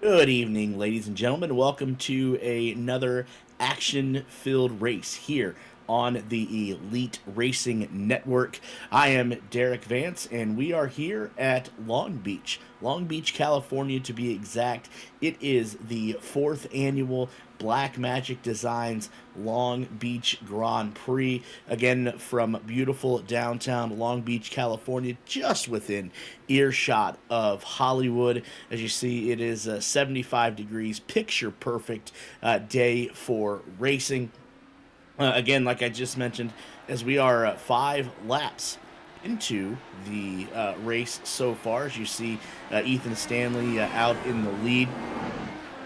Good evening, ladies and gentlemen. Welcome to another action-filled race here on the Elite Racing Network. I am Derik Vance, and we are here at Long Beach, California, to be exact. It is the fourth annual Black Magic Designs Long Beach Grand Prix, again from beautiful downtown Long Beach, California, just within earshot of Hollywood. As you see, it is 75 degrees, picture perfect day for racing. Again, like I just mentioned, as we are 5 laps into the race so far, as you see Ethan Stanley out in the lead,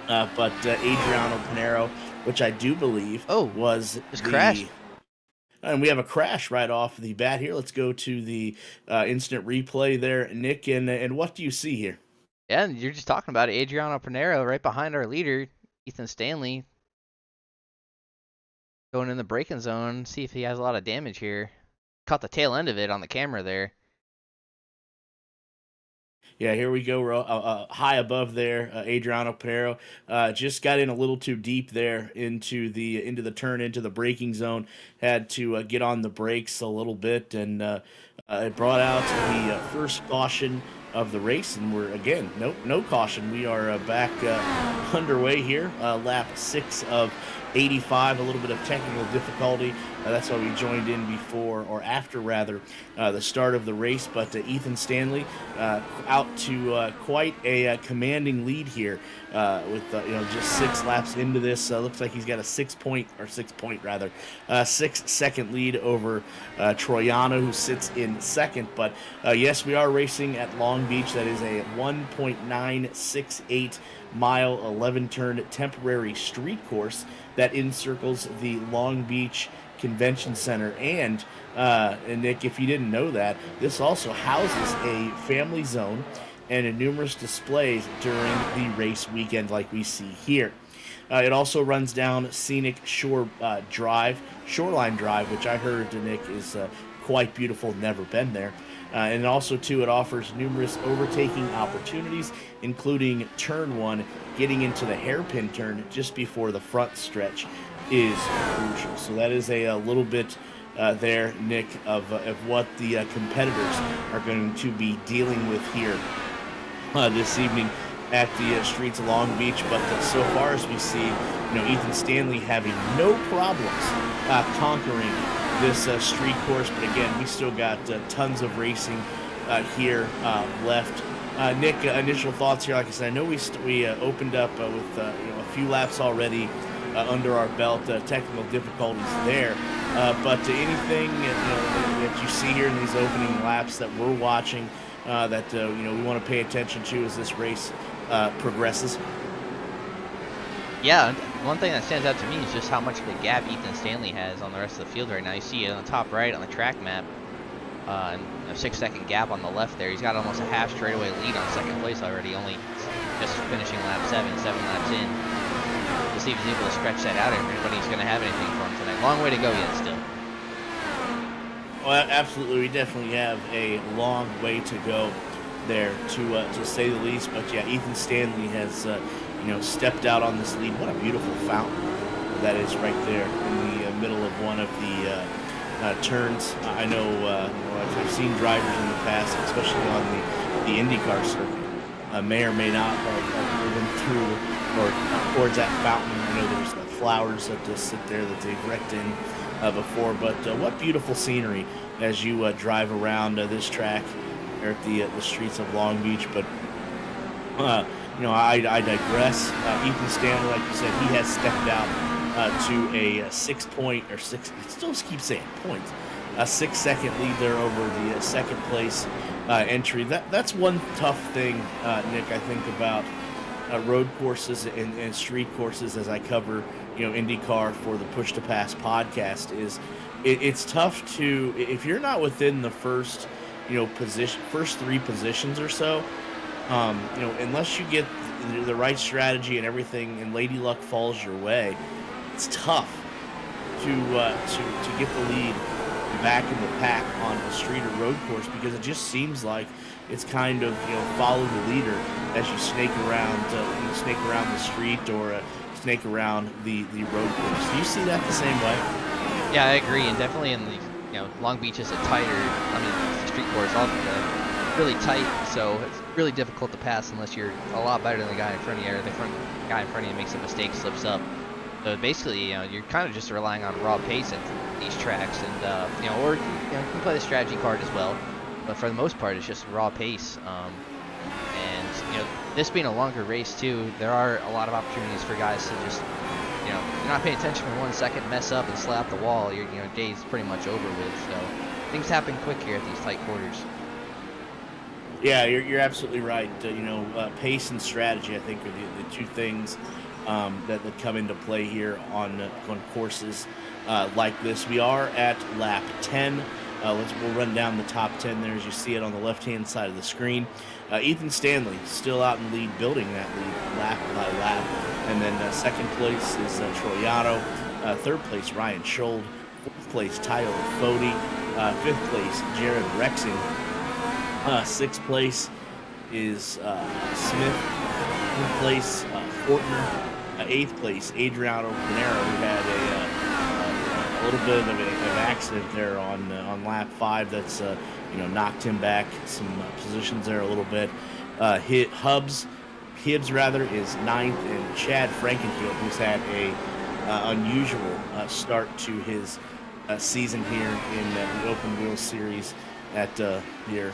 but Adriano Pinero, which I do believe Oh, was just the. crashed. And we have a crash right off the bat here. Let's go to the instant replay there, Nick. And what do you see here? Yeah, and you're just talking about it. Adriano Pinero right behind our leader, Ethan Stanley, going in the braking zone. See if he has a lot of damage here. Caught the tail end of it on the camera there. Yeah, here we go. We're high above there. Adriano Pinero just got in a little too deep there into the turn into the braking zone. Had to get on the brakes a little bit, and it brought out the first caution of the race. And we're again no caution. We are back underway here. Lap 6 of 85. A little bit of technical difficulty. That's why we joined in before or after rather the start of the race. But Ethan Stanley out to quite a commanding lead here with just 6 laps into this. Looks like he's got a 6-second lead over Troiano, who sits in second. But yes, we are racing at Long Beach. That is a 1.968 mile 11 turn temporary street course that encircles the Long Beach Convention Center. And Nick, if you didn't know that, this also houses a family zone and numerous displays during the race weekend like we see here. It also runs down scenic Shoreline Drive, which I heard, Nick, is quite beautiful. Never been there. And also, too, it offers numerous overtaking opportunities, including turn 1, getting into the hairpin turn just before the front stretch is crucial. So that is a little bit there, Nick, of what the competitors are going to be dealing with here this evening at the streets of Long Beach. But so far as we see, Ethan Stanley having no problems conquering this street course. But again, we still got tons of racing here left. Nick, initial thoughts here. Like I said, I know we opened up with a few laps already under our belt. Technical difficulties there, but anything that you see here in these opening laps that we're watching that we want to pay attention to as this race progresses. Yeah, one thing that stands out to me is just how much of a gap Ethan Stanley has on the rest of the field right now. You see it on the top right on the track map, and a 6-second gap on the left there. He's got almost a half straightaway lead on second place already, only just finishing lap 7 laps in. To see if he's able to stretch that out, but he's going to have anything for him tonight. Long way to go yet still. Well, absolutely, we definitely have a long way to go there, to say the least. But yeah, Ethan Stanley has stepped out on this lead. What a beautiful fountain that is right there in the middle of one of the turns. I know I've seen drivers in the past, especially on the IndyCar circuit, may or may not have driven through or towards that fountain. I know there's flowers that just sit there that they've wrecked in before. But what beautiful scenery as you drive around this track there at the streets of Long Beach. But I digress. Ethan Stanley, like you said, he has stepped out to a 6 point or six. I still keep saying points. A 6-second lead there over the second place entry. That's one tough thing, Nick, I think about road courses and street courses as I cover IndyCar for the Push to Pass podcast. Is it's tough to, if you're not within the first first 3 positions or so, unless you get the right strategy and everything and lady luck falls your way, it's tough to get the lead back in the pack on a street or road course, because it just seems like it's kind of, follow the leader as you snake around the street or snake around the road course. Do you see that the same way? Yeah, I agree, and definitely in the Long Beach is a tighter. I mean, the street course all really tight, so it's really difficult to pass unless you're a lot better than the guy in front of you, or the guy in front of you makes a mistake, slips up. So basically, you're kind of just relying on raw pace at these tracks, and or you can play the strategy card as well. But for the most part, it's just raw pace. And this being a longer race too, there are a lot of opportunities for guys to just, you're not paying attention for 1 second, mess up and slap the wall. Your day's pretty much over with. So things happen quick here at these tight quarters. Yeah, you're absolutely right. Pace and strategy, I think, are the two things that come into play here on courses like this. We are at lap 10. We'll run down the top 10 there as you see it on the left-hand side of the screen. Ethan Stanley still out in lead, building that lead lap by lap. And then second place is Troiano. Third place, Ryan Schold. Fourth place, Tyler Fody. Fifth place, Jared Rexing. Sixth place is Smith. Fifth place, Fortner. Eighth place, Adriano Pinero, who had a little bit of an accident there on lap 5 that's knocked him back some positions there a little bit. Hibbs is ninth, and Chad Frankenfield, who's had a unusual start to his season here in the Open Wheel Series at here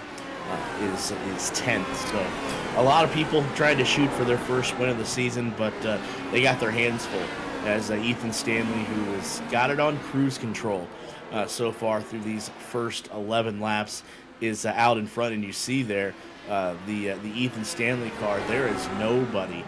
is 10th. So a lot of people trying to shoot for their first win of the season, but they got their hands full, as Ethan Stanley, who has got it on cruise control so far through these first 11 laps, is out in front. And you see there the Ethan Stanley car. There is nobody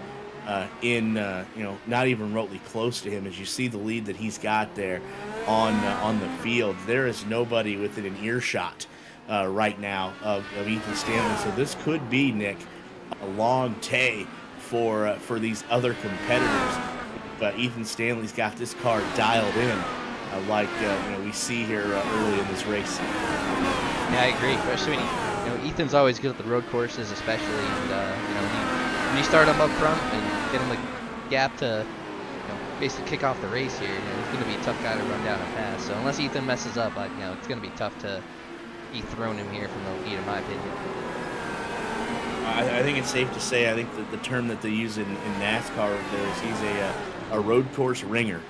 not even remotely close to him. As you see the lead that he's got there on the field, there is nobody within an earshot right now of Ethan Stanley. So this could be, Nick, a long day for these other competitors. But Ethan Stanley's got this car dialed in, like we see here early in this race. Yeah, I agree. Especially when Ethan's always good at the road courses, especially, and when you start him up front and get him a gap to basically kick off the race here, he's going to be a tough guy to run down and pass. So unless Ethan messes up, it's going to be tough to dethrone him here from the lead, in my opinion. I think it's safe to say, I think that the term that they use in NASCAR over there is he's a road course ringer,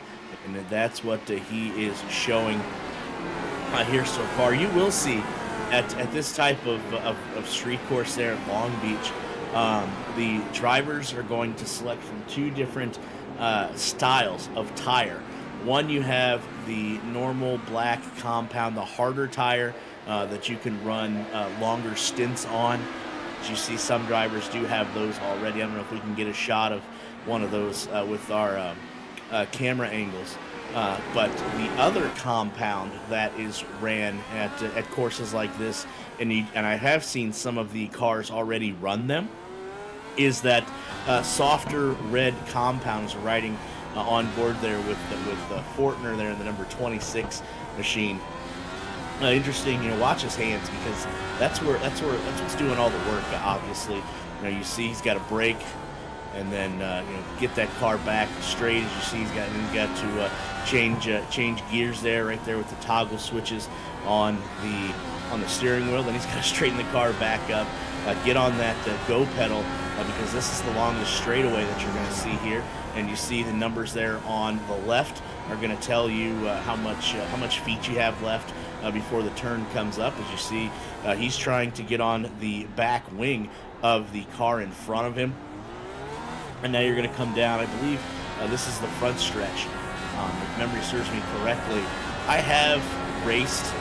and that's what he is showing here so far. You will see at this type of street course there at Long Beach, the drivers are going to select from two different styles of tire. One, you have the normal black compound, the harder tire that you can run longer stints on. As you see, some drivers do have those already. I don't know if we can get a shot of one of those with our camera angles. But the other compound that is ran at courses like this, and I have seen some of the cars already run them, is that softer red compound is riding on board there with Fortner there in the number 26 machine. Interesting, watch his hands, because that's what's doing all the work. Obviously, you see he's got to brake, and then get that car back straight. As you see, he's got to change gears there, right there with the toggle switches on the steering wheel. Then he's got to straighten the car back up, get on that go pedal, because this is the longest straightaway that you're going to see here. And you see the numbers there on the left are going to tell you how much feet you have left before the turn comes up. As you see, he's trying to get on the back wing of the car in front of him. And now you're going to come down. I believe this is the front stretch. If memory serves me correctly, I have raced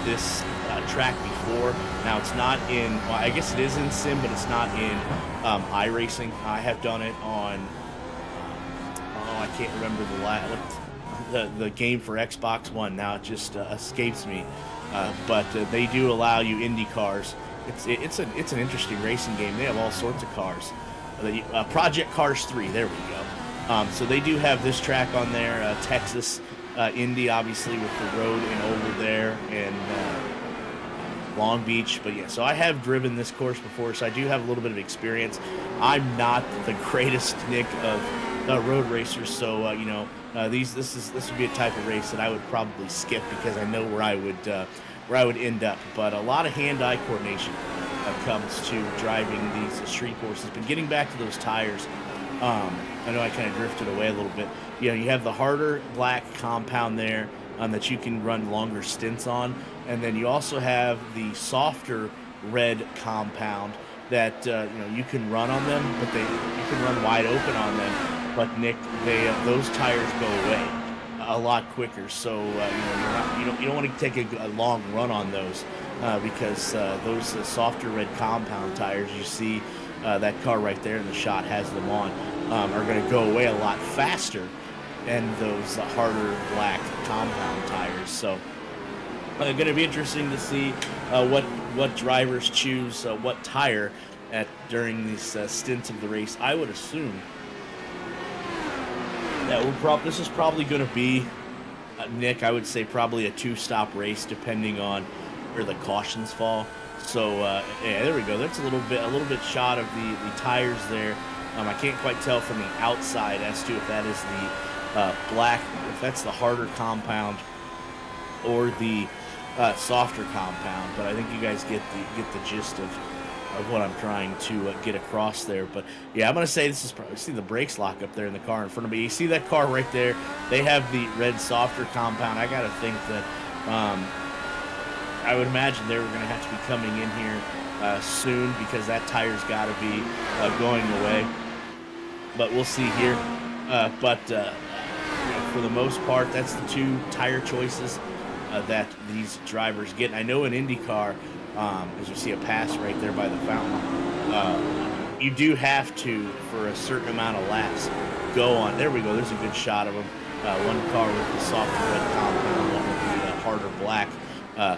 this track before. Now it's not in, well, I guess it is in sim, but it's not in iRacing. I have done it on, I can't remember the game for Xbox One. Now it just escapes me. But they do allow you Indy cars. It's an interesting racing game. They have all sorts of cars. Project Cars 3, there we go. So they do have this track on there, Texas Indy, obviously, with the road and over there, and Long Beach. But yeah, so I have driven this course before, so I do have a little bit of experience. I'm not the greatest, Nick, of road racers, so this would be a type of race that I would probably skip because I know where I would end up. But a lot of hand-eye coordination comes to driving these street courses. But getting back to those tires, I know I kind of drifted away a little bit. You have the harder black compound there that you can run longer stints on, and then you also have the softer red compound that you can run on them, but you can run wide open on them. But Nick, those tires go away a lot quicker, so you don't want to take a long run on those because those softer red compound tires, you see that car right there in the shot has them on, are going to go away a lot faster than those harder black compound tires. So going to be interesting to see what drivers choose what tire during these stints of the race. I would assume that this is probably going to be, Nick, I would say probably a 2-stop race depending on where the cautions fall. So yeah, there we go. That's a little bit shot of the tires there. I can't quite tell from the outside as to if that is the black, if that's the harder compound or the softer compound. But I think you guys get the gist of what I'm trying to get across there. But yeah, I'm gonna say this is probably, see the brakes lock up there in the car in front of me. You see that car right there? They have the red softer compound. I gotta think that I would imagine they were gonna have to be coming in here soon because that tire's got to be going away. But we'll see here. For the most part, that's the 2 tire choices that these drivers get. And I know in IndyCar, as you see a pass right there by the fountain, you do have to, for a certain amount of laps, go on. There we go. There's a good shot of them. One car with the soft red compound, one with the harder black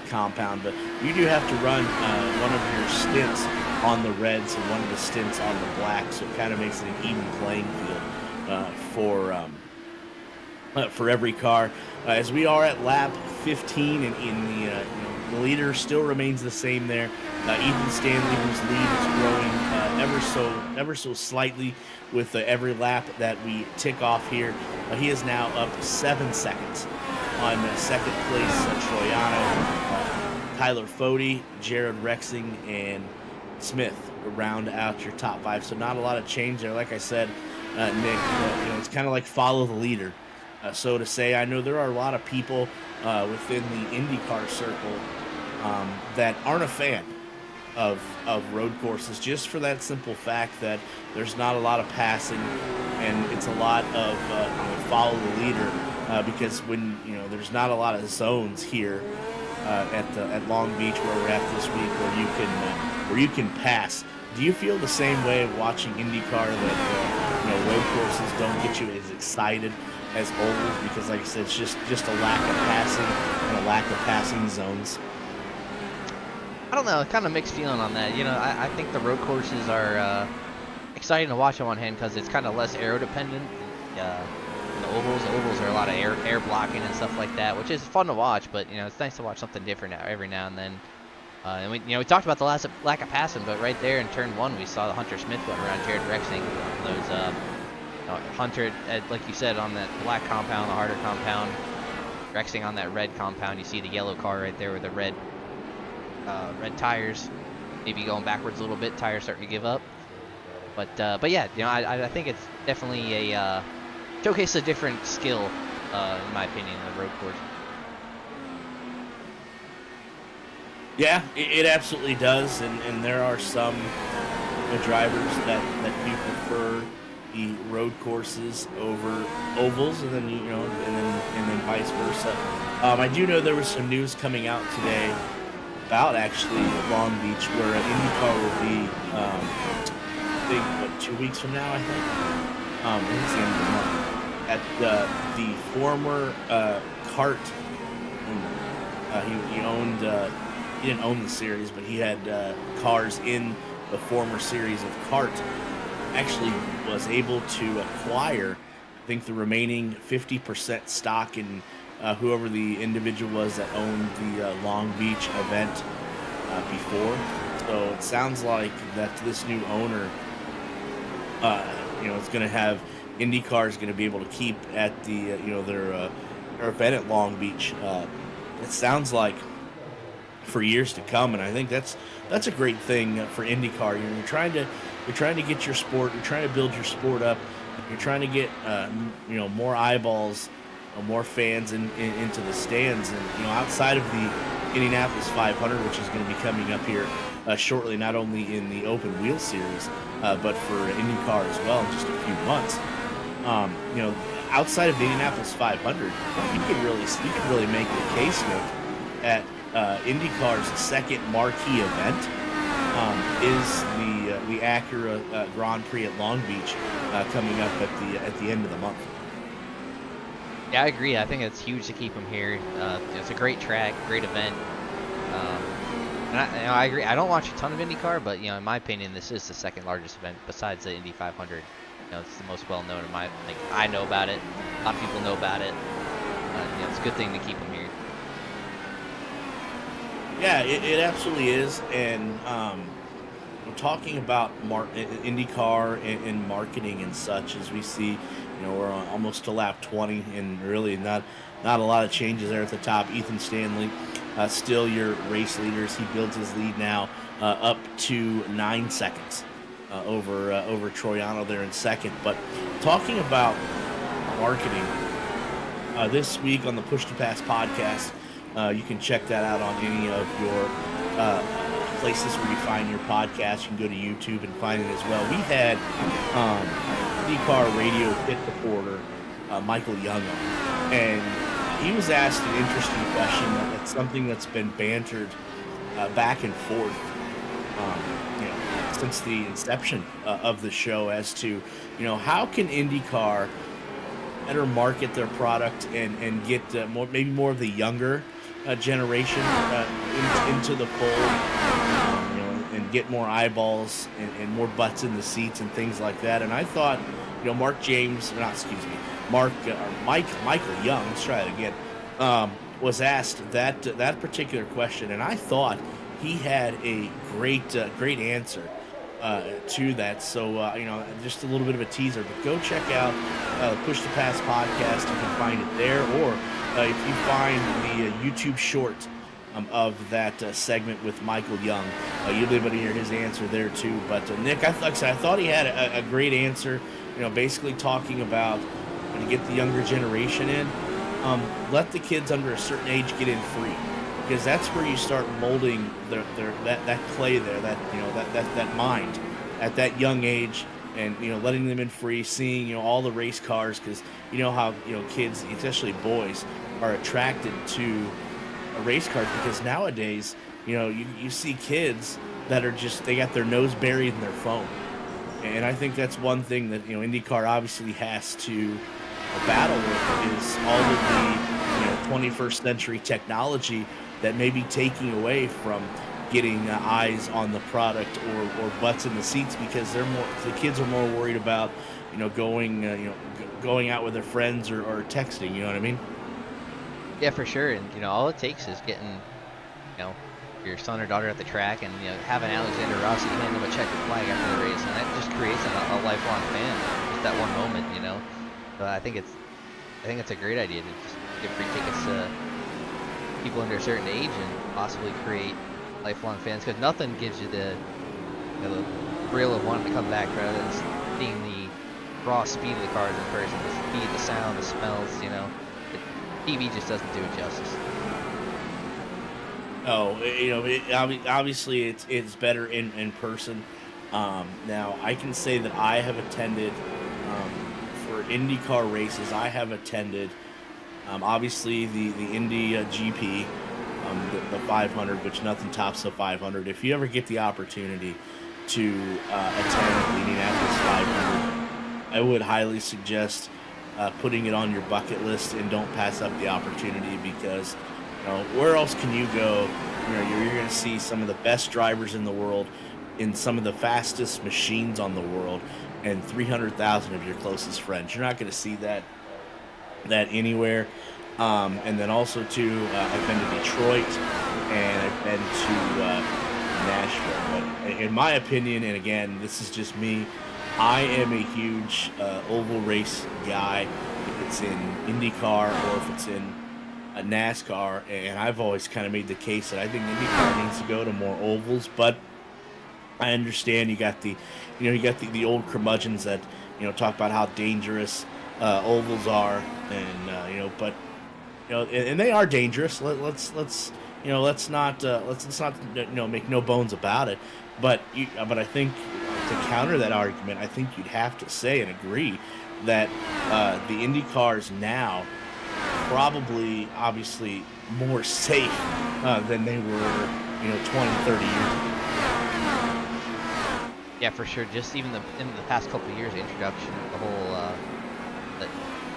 compound. But you do have to run one of your stints on the reds and one of the stints on the black, so it kind of makes it an even playing field for every car. As we are at lap 15, and in the leader still remains the same there. Ethan Stanley, whose lead is growing ever so slightly with every lap that we tick off here. He is now up 7 seconds on second place. Troiano, Tyler Fode, Jared Rexing, and Smith round out your top 5. So not a lot of change there. Like I said, Nick, it's kind of like follow the leader. So to say, I know there are a lot of people within the IndyCar circle that aren't a fan of road courses, just for that simple fact that there's not a lot of passing, and it's a lot of follow the leader because when there's not a lot of zones here at Long Beach where we're at this week where you can pass. Do you feel the same way of watching IndyCar that road courses don't get you as excited as ovals because, like I said, it's just a lack of passing and a lack of passing zones? I don't know, kind of mixed feeling on that. I think the road courses are exciting to watch on one hand because it's kind of less aero dependent. The ovals are a lot of air blocking and stuff like that, which is fun to watch. But it's nice to watch something different every now and then. And we talked about the lack of passing, but right there in turn 1 we saw the Hunter Smith one around Jared Rexing. Those Hunter, like you said, on that black compound, the harder compound, Rexing on that red compound. You see the yellow car right there with the red tires, maybe going backwards a little bit, tires starting to give up. But yeah, I think it's definitely a showcase a different skill, in my opinion, in the road course. Yeah, it absolutely does, and there are some drivers that do prefer the road courses over ovals, and then and then vice versa. I do know there was some news coming out today about actually Long Beach, where IndyCar will be, I think, 2 weeks from now, I think. I think it's the end of the month. At the former kart, he owned. He didn't own the series, but he had cars in the former series of kart. Actually was able to acquire, I think, the remaining 50% stock in whoever the individual was that owned the Long Beach event before. So it sounds like that this new owner, is going to have IndyCar is going to be able to keep at the their event at Long Beach. It sounds like for years to come, and I think that's a great thing for IndyCar. You're trying to get your sport, you're trying to build your sport up, you're trying to get more eyeballs, more fans into the stands, and outside of the Indianapolis 500, which is going to be coming up here shortly, not only in the Open Wheel Series, but for IndyCar as well in just a few months. Outside of the Indianapolis 500, you could really make the case, Nick, at IndyCar's second marquee event is the Acura Grand Prix at Long Beach coming up at the end of the month. Yeah, I agree. I think it's huge to keep them here. It's a great track, great event. And I agree. I don't watch a ton of IndyCar, but in my opinion, this is the second largest event besides the Indy 500. It's the most well known. I know about it. A lot of people know about it. It's a good thing to keep them here. Yeah, it absolutely is. And we're talking about IndyCar and marketing and such, as we see, we're almost to lap 20, and really not a lot of changes there at the top. Ethan Stanley, still your race leaders. He builds his lead now up to 9 seconds over Troiano there in second. But talking about marketing, this week on the Push to Pass podcast, you can check that out on any of your places where you find your podcast. You can go to YouTube and find it as well. We had IndyCar radio pit reporter Michael Young on, and he was asked an interesting question that's something that's been bantered back and forth since the inception of the show, as to how can IndyCar better market their product and get maybe more of the younger generation into the fold, and get more eyeballs and more butts in the seats and things like that. And I thought, Michael Young, let's try it again, was asked that particular question, and I thought he had a great answer to that. So just a little bit of a teaser, but go check out the Push to Pass podcast. You can find it there, or if you find the YouTube short of that segment with Michael Young, you'll be able to hear his answer there too. But Nick, I thought he had a great answer. Basically talking about to get the younger generation in, let the kids under a certain age get in free, because that's where you start molding that clay there, that mind at that young age, and letting them in free, seeing all the race cars, because how kids, especially boys, are attracted to race cars, because nowadays you see kids that are just, they got their nose buried in their phone. And I think that's one thing that IndyCar obviously has to battle with, is all of the 21st century technology that may be taking away from getting eyes on the product or butts in the seats, because the kids are more worried about going out with their friends or texting. You know what I mean? Yeah, for sure. And all it takes is getting your son or daughter at the track, and having Alexander Rossi hand them a checkered flag after the race, and that just creates a lifelong fan. Just that one moment, So I think it's a great idea to just give free tickets to people under a certain age and possibly create lifelong fans, because nothing gives you the thrill of wanting to come back rather than seeing the raw speed of the cars in person, the speed, the sound, the smells. TV just doesn't do it justice. Oh, obviously it's better in person. Now I can say that I have attended for IndyCar races. I have attended obviously the Indy GP, the 500, which nothing tops the 500. If you ever get the opportunity to attend the Indianapolis 500, I would highly suggest putting it on your bucket list, and don't pass up the opportunity, because where else can you go? You're going to see some of the best drivers in the world, in some of the fastest machines on the world, and 300,000 of your closest friends. You're not going to see that that anywhere. And then also too, I've been to Detroit and I've been to Nashville. But in my opinion, and again, this is just me, I am a huge oval race guy. If it's in IndyCar or if it's in a NASCAR, and I've always kind of made the case that I think IndyCar needs to go to more ovals. But I understand you got the old curmudgeons that talk about how dangerous ovals are, and but and they are dangerous. Let's not make no bones about it. But I think to counter that argument, I think you'd have to say and agree that the Indy cars now probably obviously more safe than they were 20, 30 years ago. Yeah, for sure. Just even in the past couple of years, the introduction, the whole the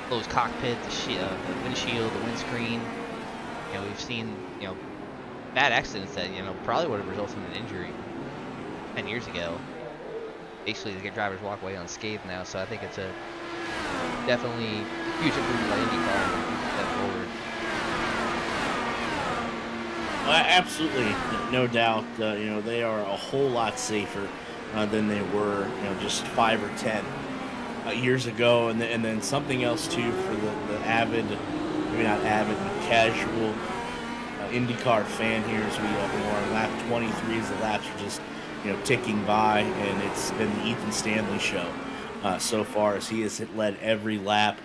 closed cockpit, the windshield, the windscreen. We've seen bad accidents that probably would have resulted in an injury 10 years ago. Basically, the drivers walk away unscathed now. So I think it's a definitely huge improvement by IndyCar and step forward. Absolutely, no doubt. They are a whole lot safer than they were, just 5 or 10 years ago. And then something else too for the avid, maybe not avid, but casual IndyCar fan here as we are on lap 23 as the laps are just ticking by, and it's been the Ethan Stanley show so far as he has led every lap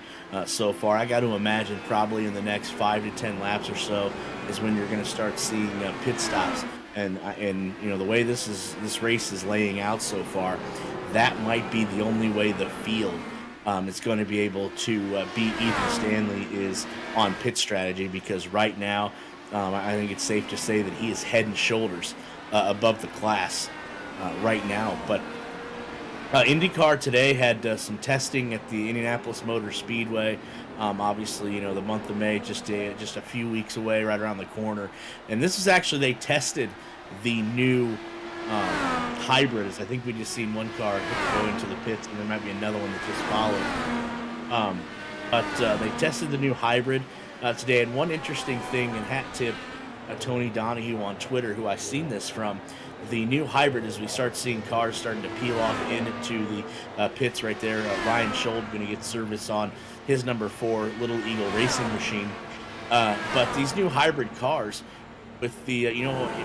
so far. I got to imagine probably in the next 5 to 10 laps or so is when you're going to start seeing pit stops. And the way this race is laying out so far, that might be the only way the field is going to be able to beat Ethan Stanley is on pit strategy, because right now I think it's safe to say that he is head and shoulders above the class right now. But IndyCar today had some testing at the Indianapolis Motor Speedway. Obviously, the month of May just a few weeks away, right around the corner. And this is actually, they tested the new hybrids. I think we just seen one car go into the pits, and there might be another one that just followed. But they tested the new hybrid today. And one interesting thing, and hat tip Tony Donahue on Twitter, who I've seen this from, the new hybrid, as we start seeing cars starting to peel off into the pits right there. Ryan Schold going to get service on his number 4 Little Eagle racing machine. But these new hybrid cars, with the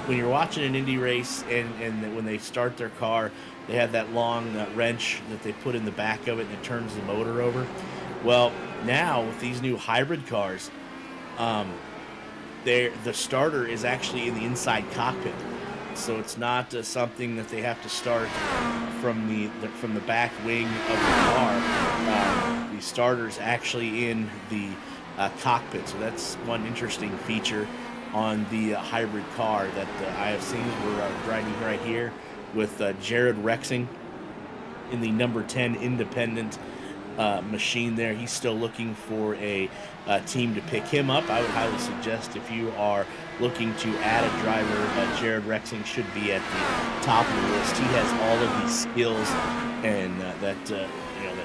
when you're watching an Indy race and when they start their car, they have that long wrench that they put in the back of it and it turns the motor over. Well, now with these new hybrid cars, the starter is actually in the inside cockpit. So it's not something that they have to start from the back wing of the car. The starter's actually in the cockpit. So that's one interesting feature on the hybrid car that I have seen. We're driving right here with Jared Rexing in the number 10 independent machine there. He's still looking for a team to pick him up. I would highly suggest, if you are looking to add a driver, Jared Rexing should be at the top of the list. He has all of these skills, and that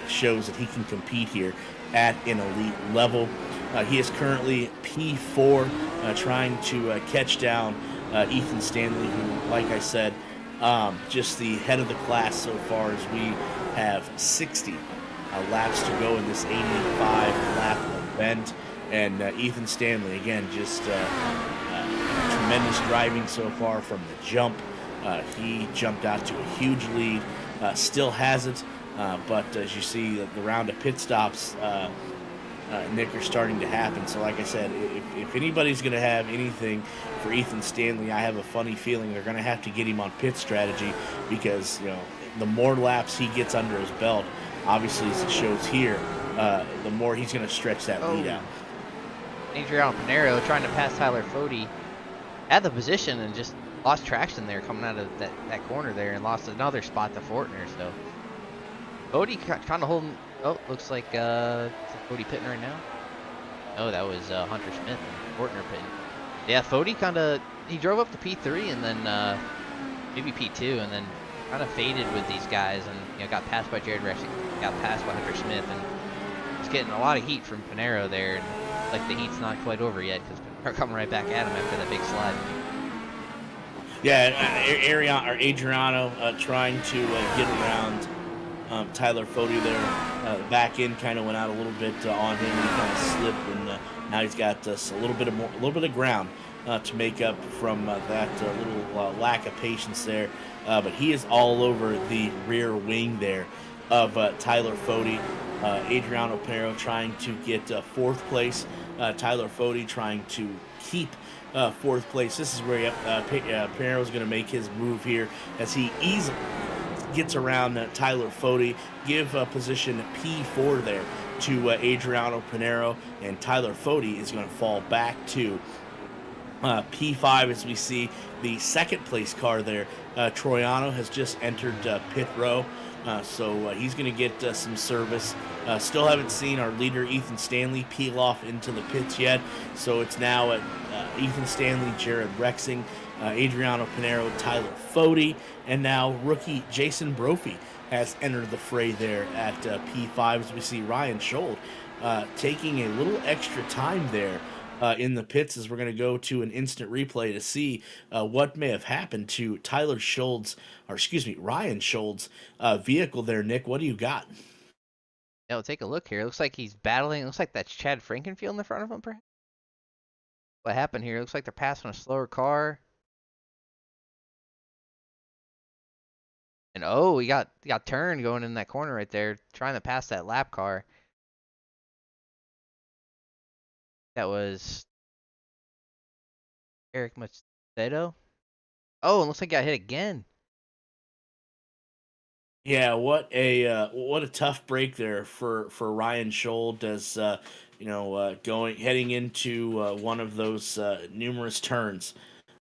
shows that he can compete here at an elite level. He is currently P4, trying to catch down Ethan Stanley, who, like I said, just the head of the class so far, as we have 60 laps to go in this 85-lap event. And Ethan Stanley, again, just tremendous driving so far from the jump. He jumped out to a huge lead, still has it, but as you see, the round of pit stops, Nick, are starting to happen. So like I said, if anybody's going to have anything for Ethan Stanley, I have a funny feeling they're going to have to get him on pit strategy, because the more laps he gets under his belt, obviously as it shows here, the more he's going to stretch that lead out. Adriano Pinero trying to pass Tyler Fode, had the position and just lost traction there coming out of that corner there, and lost another spot to Fortner. So Fode kind of holding. Oh, looks like Fode pitting right now. Oh, that was Hunter Smith and Fortner pitting. Yeah, Fode he drove up to P3 and then maybe P2, and then kind of faded with these guys, and got passed by Jared Rexing, got passed by Hunter Smith, and He's getting a lot of heat from Pinero there, and like the heat's not quite over yet because Pinero coming right back at him after that big slide. Yeah, Adriano trying to get around Tyler Foti there. Back in kind of went out a little bit on him. He kind of slipped, and now he's got a little bit of ground to make up from that little lack of patience there. But he is all over the rear wing there of Tyler Foti. Adriano Pinero trying to get fourth place. Tyler Foti trying to keep fourth place. This is where Pinero is going to make his move here as he easily gets around Tyler Foti, give position P4 there to Adriano Pinero, and Tyler Foti is going to fall back to P5 as we see the second place car there. Troiano has just entered pit row. So he's going to get some service. Still haven't seen our leader, Ethan Stanley, peel off into the pits yet. So it's now Ethan Stanley, Jared Rexing, Adriano Pinero, Tyler Foti, and now rookie Jason Brophy has entered the fray there at P5 as we see Ryan Schold taking a little extra time there in the pits as we're going to go to an instant replay to see what may have happened to Ryan Schold's vehicle there. Nick, what do you got? Yeah, we'll take a look here. It looks like he's battling. It looks like that's Chad Frankenfield in the front of him, perhaps. What happened here? It looks like they're passing a slower car. And oh, he got turned going in that corner right there, trying to pass that lap car. That was Eric Macedo. Oh, it looks like he got hit again. Yeah, what a tough break there for Ryan Schold as heading into one of those numerous turns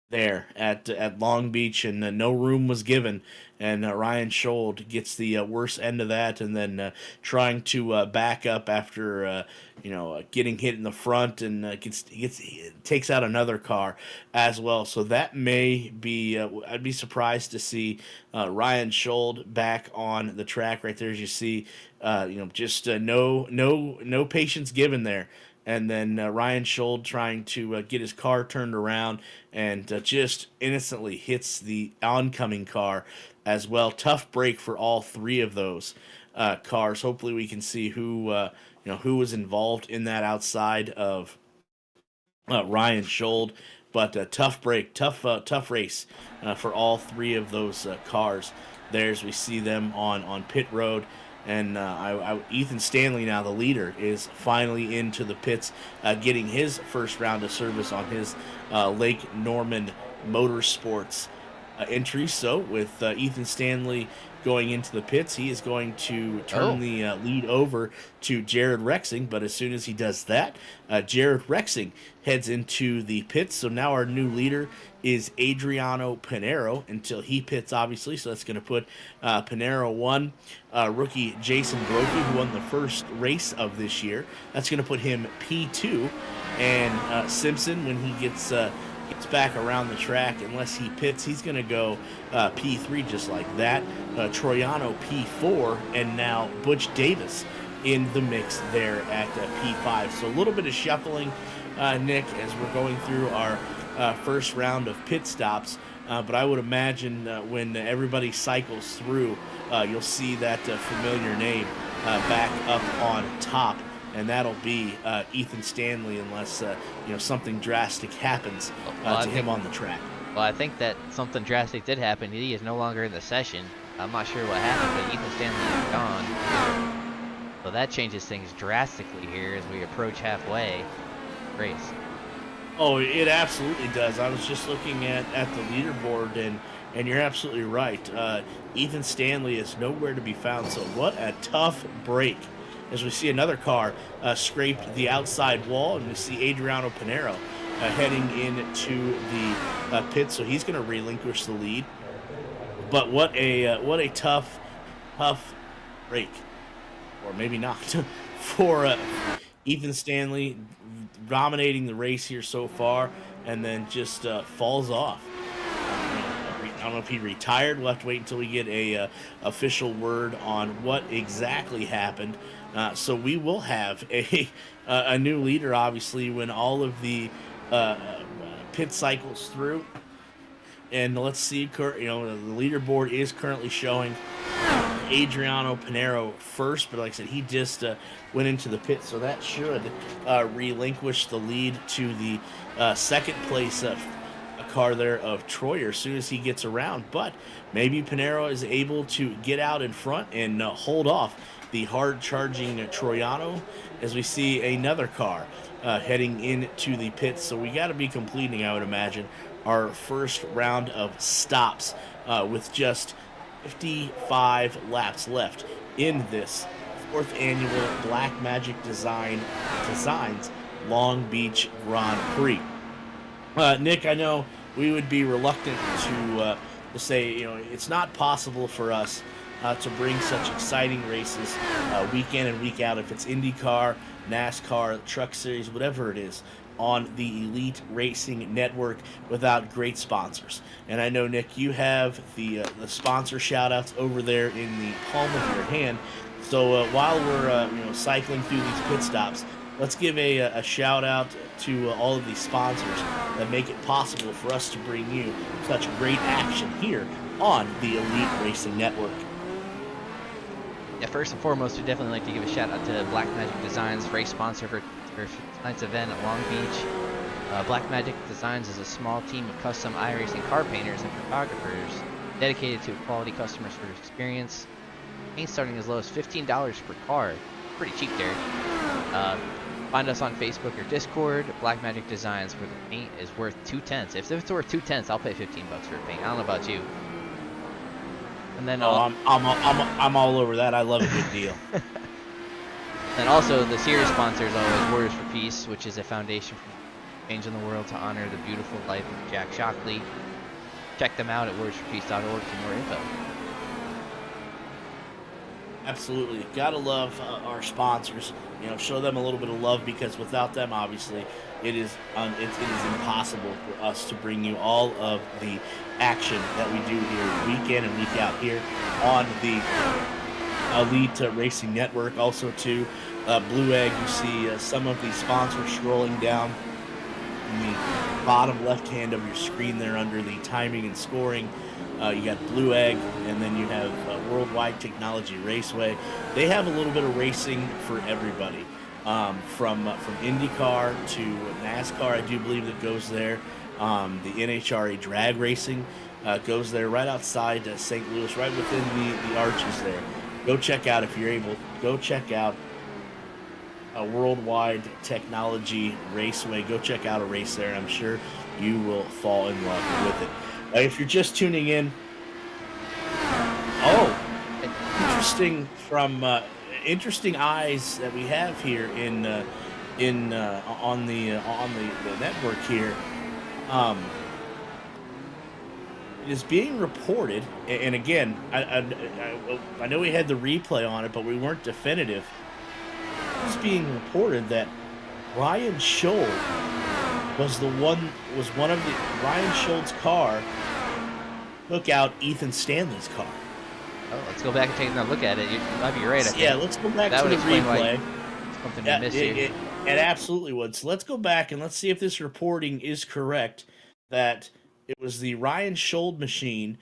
there at Long Beach, and no room was given, and Ryan Schold gets the worst end of that, and then trying to back up after getting hit in the front, and takes out another car as well. So that may be I'd be surprised to see Ryan Schold back on the track right there, as you see, just no patience given there. And then Ryan Schold trying to get his car turned around and just innocently hits the oncoming car as well. Tough break for all three of those cars. Hopefully we can see who was involved in that outside of Ryan Schold. But tough break, tough race for all three of those cars. There's we see them on pit road. And Ethan Stanley, now the leader, is finally into the pits, getting his first round of service on his Lake Norman Motorsports entry. So with Ethan Stanley going into the pits, he is going to turn the lead over to Jared Rexing. But as soon as he does that, Jared Rexing heads into the pits. So now our new leader is Adriano Pinero until he pits, obviously. So that's going to put Pinero 1, rookie Jason Brophy, who won the first race of this year. That's going to put him P2. And Simpson, when he gets back around the track, unless he pits, he's going to go P3 just like that. Troiano P4, and now Butch Davis in the mix there at P5. So a little bit of shuffling, Nick, as we're going through our first round of pit stops. But I would imagine when everybody cycles through, you'll see that familiar name back up on top. And that'll be Ethan Stanley, unless something drastic happens to him on the track. Well, I think that something drastic did happen. He is no longer in the session. I'm not sure what happened, but Ethan Stanley is gone. So that changes things drastically here as we approach halfway race. Oh, it absolutely does. I was just looking at the leaderboard, and you're absolutely right. Ethan Stanley is nowhere to be found. So what a tough break. As we see another car scrape the outside wall, and we see Adriano Pinero heading into the pit, so he's going to relinquish the lead. But what a tough break, or maybe not, for Ethan Stanley, dominating the race here so far, and then just falls off. I don't know if he retired. We'll have to wait until we get a official word on what exactly happened. So we will have a new leader, obviously, when all of the pit cycles through. And let's see, the leaderboard is currently showing Adriano Pinero first, but like I said, he just went into the pit, so that should relinquish the lead to the second place car there of Troyer as soon as he gets around. But maybe Pinero is able to get out in front and hold off the hard-charging Troiano as we see another car heading into the pits. So we got to be completing, I would imagine, our first round of stops with just 55 laps left in this 4th annual Black Magic Designs Long Beach Grand Prix. Nick, I know we would be reluctant to say, it's not possible for us to bring such exciting races week in and week out, if it's IndyCar, NASCAR, Truck Series, whatever it is, on the Elite Racing Network without great sponsors. And I know, Nick, you have the sponsor shout-outs over there in the palm of your hand. So while we're cycling through these pit stops, let's give a shout-out to all of these sponsors that make it possible for us to bring you such great action here on the Elite Racing Network. Yeah, first and foremost, we'd definitely like to give a shout-out to Black Magic Designs, race sponsor for tonight's event at Long Beach. Black Magic Designs is a small team of custom iRacing car painters and photographers dedicated to a quality customer service experience. Paint starting as low as $15 per car. Pretty cheap there. Find us on Facebook or Discord. Black Magic Designs, where the paint is worth 2/10. If it's worth 2/10, I'll pay $15 for a paint. I don't know about you. And then I'm all over that. I love a good deal. And also, the series sponsor is always Warriors for Peace, which is a foundation for changing the world to honor the beautiful life of Jack Shockley. Check them out at warriorsforpeace.org for more info. Absolutely. Gotta love our sponsors. Show them a little bit of love, because without them, obviously, it is impossible for us to bring you all of the action that we do here week in and week out here on the Elite Racing Network. Also, to Blue Egg, you see some of the sponsors scrolling down in the bottom left hand of your screen there under the timing and scoring. You got Blue Egg, and then you have Worldwide Technology Raceway. They have a little bit of racing for everybody, from IndyCar to NASCAR. I do believe that goes there. The NHRA drag racing goes there right outside St. Louis, right within the arches there. Go check out, if you're able, go check out a Worldwide Technology Raceway. Go check out a race there, and I'm sure you will fall in love with it. If you're just tuning in, interesting eyes that we have here on the network here. It is being reported, and again, I know we had the replay on it, but we weren't definitive. It is being reported that Ryan Scholl Ryan Scholl's car took out Ethan Stanley's car. Oh, let's go back and take another look at it. You might be right. I think. Yeah, let's go back to the replay. Something we missed here. It absolutely would. So let's go back and let's see if this reporting is correct, that it was the Ryan Scholl machine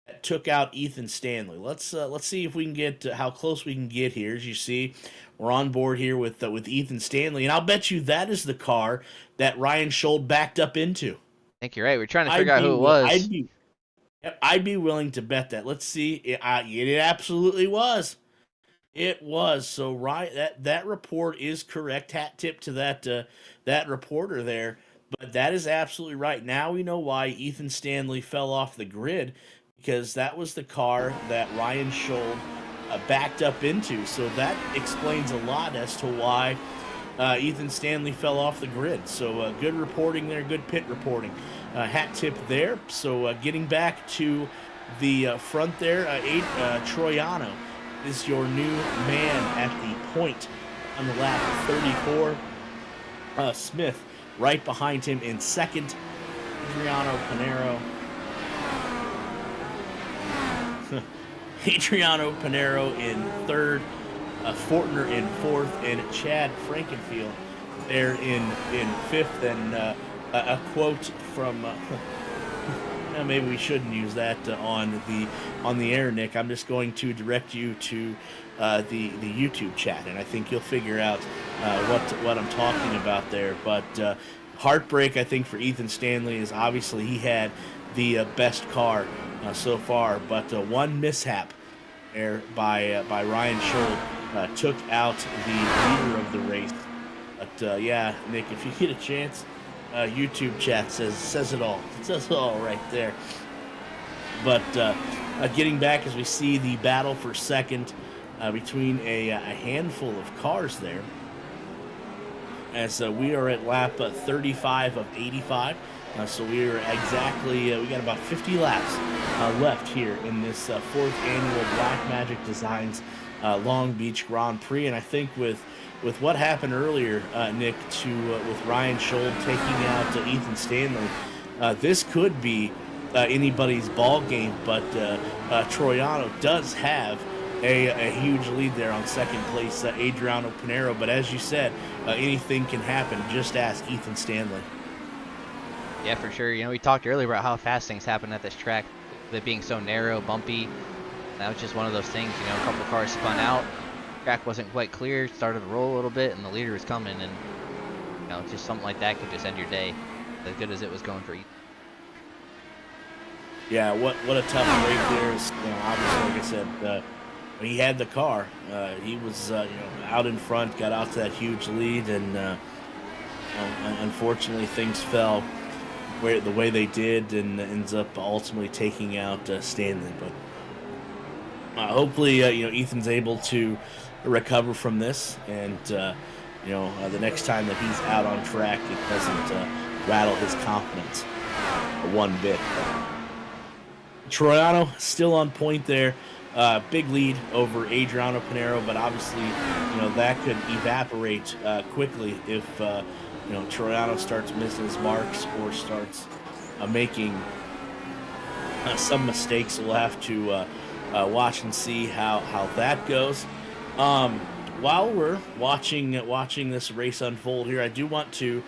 that took out Ethan Stanley. Let's see if we can get how close we can get here. As you see, we're on board here with Ethan Stanley, and I'll bet you that is the car that Ryan Scholl backed up into. I think you're right. We're trying to figure out who it was. I'd be willing to bet that. Let's see. It absolutely was. It was. So that report is correct. Hat tip to that reporter there. But that is absolutely right. Now we know why Ethan Stanley fell off the grid, because that was the car that Ryan Scholl backed up into. So that explains a lot as to why Ethan Stanley fell off the grid. So good reporting there, good pit reporting. Hat tip there. So getting back to the front there, Troiano is your new man at the point on the lap 34. Smith right behind him in second. Adriano Pinero in third. Fortner in fourth, and Chad Frankenfield there in fifth. And a quote from maybe we shouldn't use that on the air, Nick. I'm just going to direct you to the YouTube chat, and I think you'll figure out what I'm talking about there. But heartbreak, I think, for Ethan Stanley is obviously he had the best car so far, but one mishap there by Ryan Scholl took out the leader of the race. But yeah, Nick, if you get a chance, YouTube chat says it all. It says it all right there. But getting back as we see the battle for second between a handful of cars there. As we are at lap 35 of 85. So we are exactly, we got about 50 laps left here in this fourth annual Black Magic Designs Long Beach Grand Prix. And I think with what happened earlier, Nick, with Ryan Scholl taking out Ethan Stanley, this could be anybody's ball game. But Troiano does have a huge lead there on second place, Adriano Pinero. But as you said, anything can happen. Just ask Ethan Stanley. Yeah, for sure. You know, we talked earlier about how fast things happen at this track, with it being so narrow, bumpy. That was just one of those things. You know, a couple cars spun out, track wasn't quite clear, started to roll a little bit, and the leader was coming. And you know, just something like that could just end your day, as good as it was going for Ethan. Yeah, what a tough break there. You know, obviously, like I said, he had the car. He was out in front, got out to that huge lead, and unfortunately things fell the way they did, and ends up ultimately taking out Stanley. But hopefully, Ethan's able to recover from this, and the next time that he's out on track, it doesn't rattle his confidence one bit. Troiano still on point there. Big lead over Adriano Pinero, but obviously, that could evaporate quickly if Troiano starts missing his marks or starts making some mistakes. We'll have to watch and see how that goes. While we're watching this race unfold here, I do want to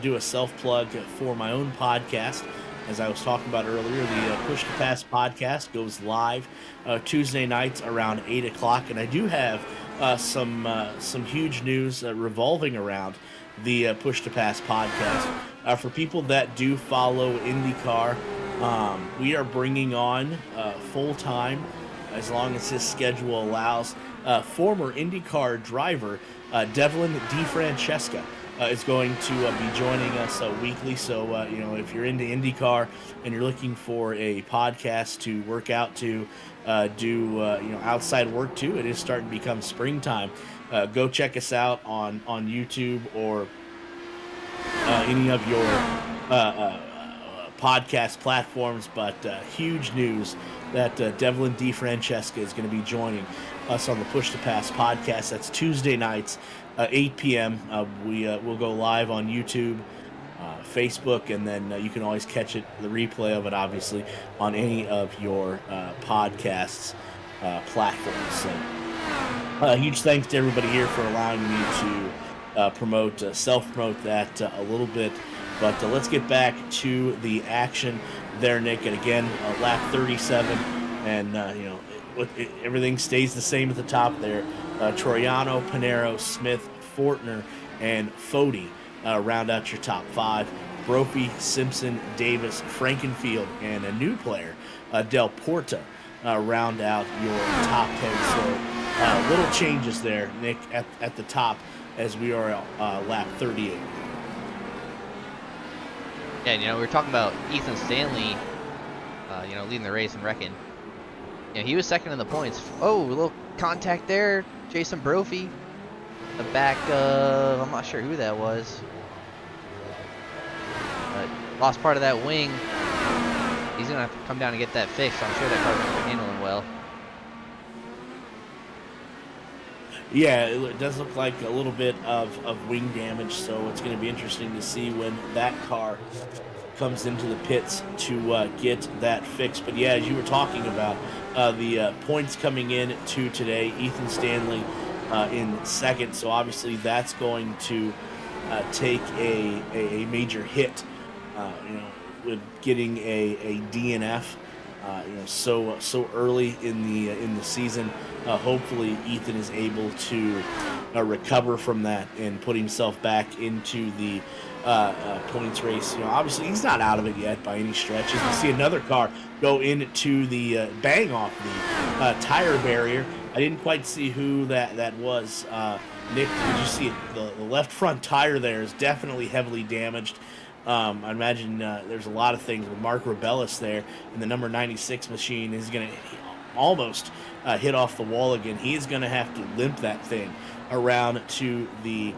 do a self-plug for my own podcast. As I was talking about earlier, the Push to Pass podcast goes live Tuesday nights around 8 o'clock, and I do have some huge news revolving around the Push to Pass podcast. For people that do follow IndyCar, we are bringing on full-time, as long as his schedule allows, former IndyCar driver Devlin DeFrancesca is going to be joining us weekly. So, if you're into IndyCar and you're looking for a podcast to work out to, do outside work to, it is starting to become springtime. Go check us out on YouTube or any of your podcast platforms. But huge news that Devlin DeFrancesca is going to be joining us on the Push to Pass podcast. That's Tuesday nights, 8 p.m. We'll go live on YouTube, Facebook, and then you can always catch it, the replay of it, obviously, on any of your podcasts platforms. So, huge thanks to everybody here for allowing me to self-promote that a little bit. But let's get back to the action there, Nick. And again, lap 37, and everything stays the same at the top there. Troiano, Pinero, Smith, Fortner, and Foti round out your top five. Brophy, Simpson, Davis, Frankenfield, and a new player, Del Porta, round out your top 10. So little changes there, Nick, at the top as we are lap 38. Yeah, we were talking about Ethan Stanley, leading the race and wrecking. He was second in the points. Oh, a little contact there. Jason Brophy. The back of, I'm not sure who that was. But lost part of that wing. He's going to have to come down and get that fixed. I'm sure that car's going to be handling well. Yeah, it does look like a little bit of wing damage, so it's going to be interesting to see when that car comes into the pits to get that fixed. But yeah, as you were talking about, the points coming in to today, Ethan Stanley in second. So obviously that's going to take a major hit, with getting a DNF, so early in the season. Hopefully, Ethan is able to recover from that and put himself back into the points race. Obviously, he's not out of it yet by any stretch. As we see another car go into the bang off the tire barrier. I didn't quite see who that was. Nick, did you see it? The left front tire there is definitely heavily damaged. I imagine there's a lot of things with Mark Rebellis there, and the number 96 machine is going to almost hit off the wall again. He is going to have to limp that thing around to the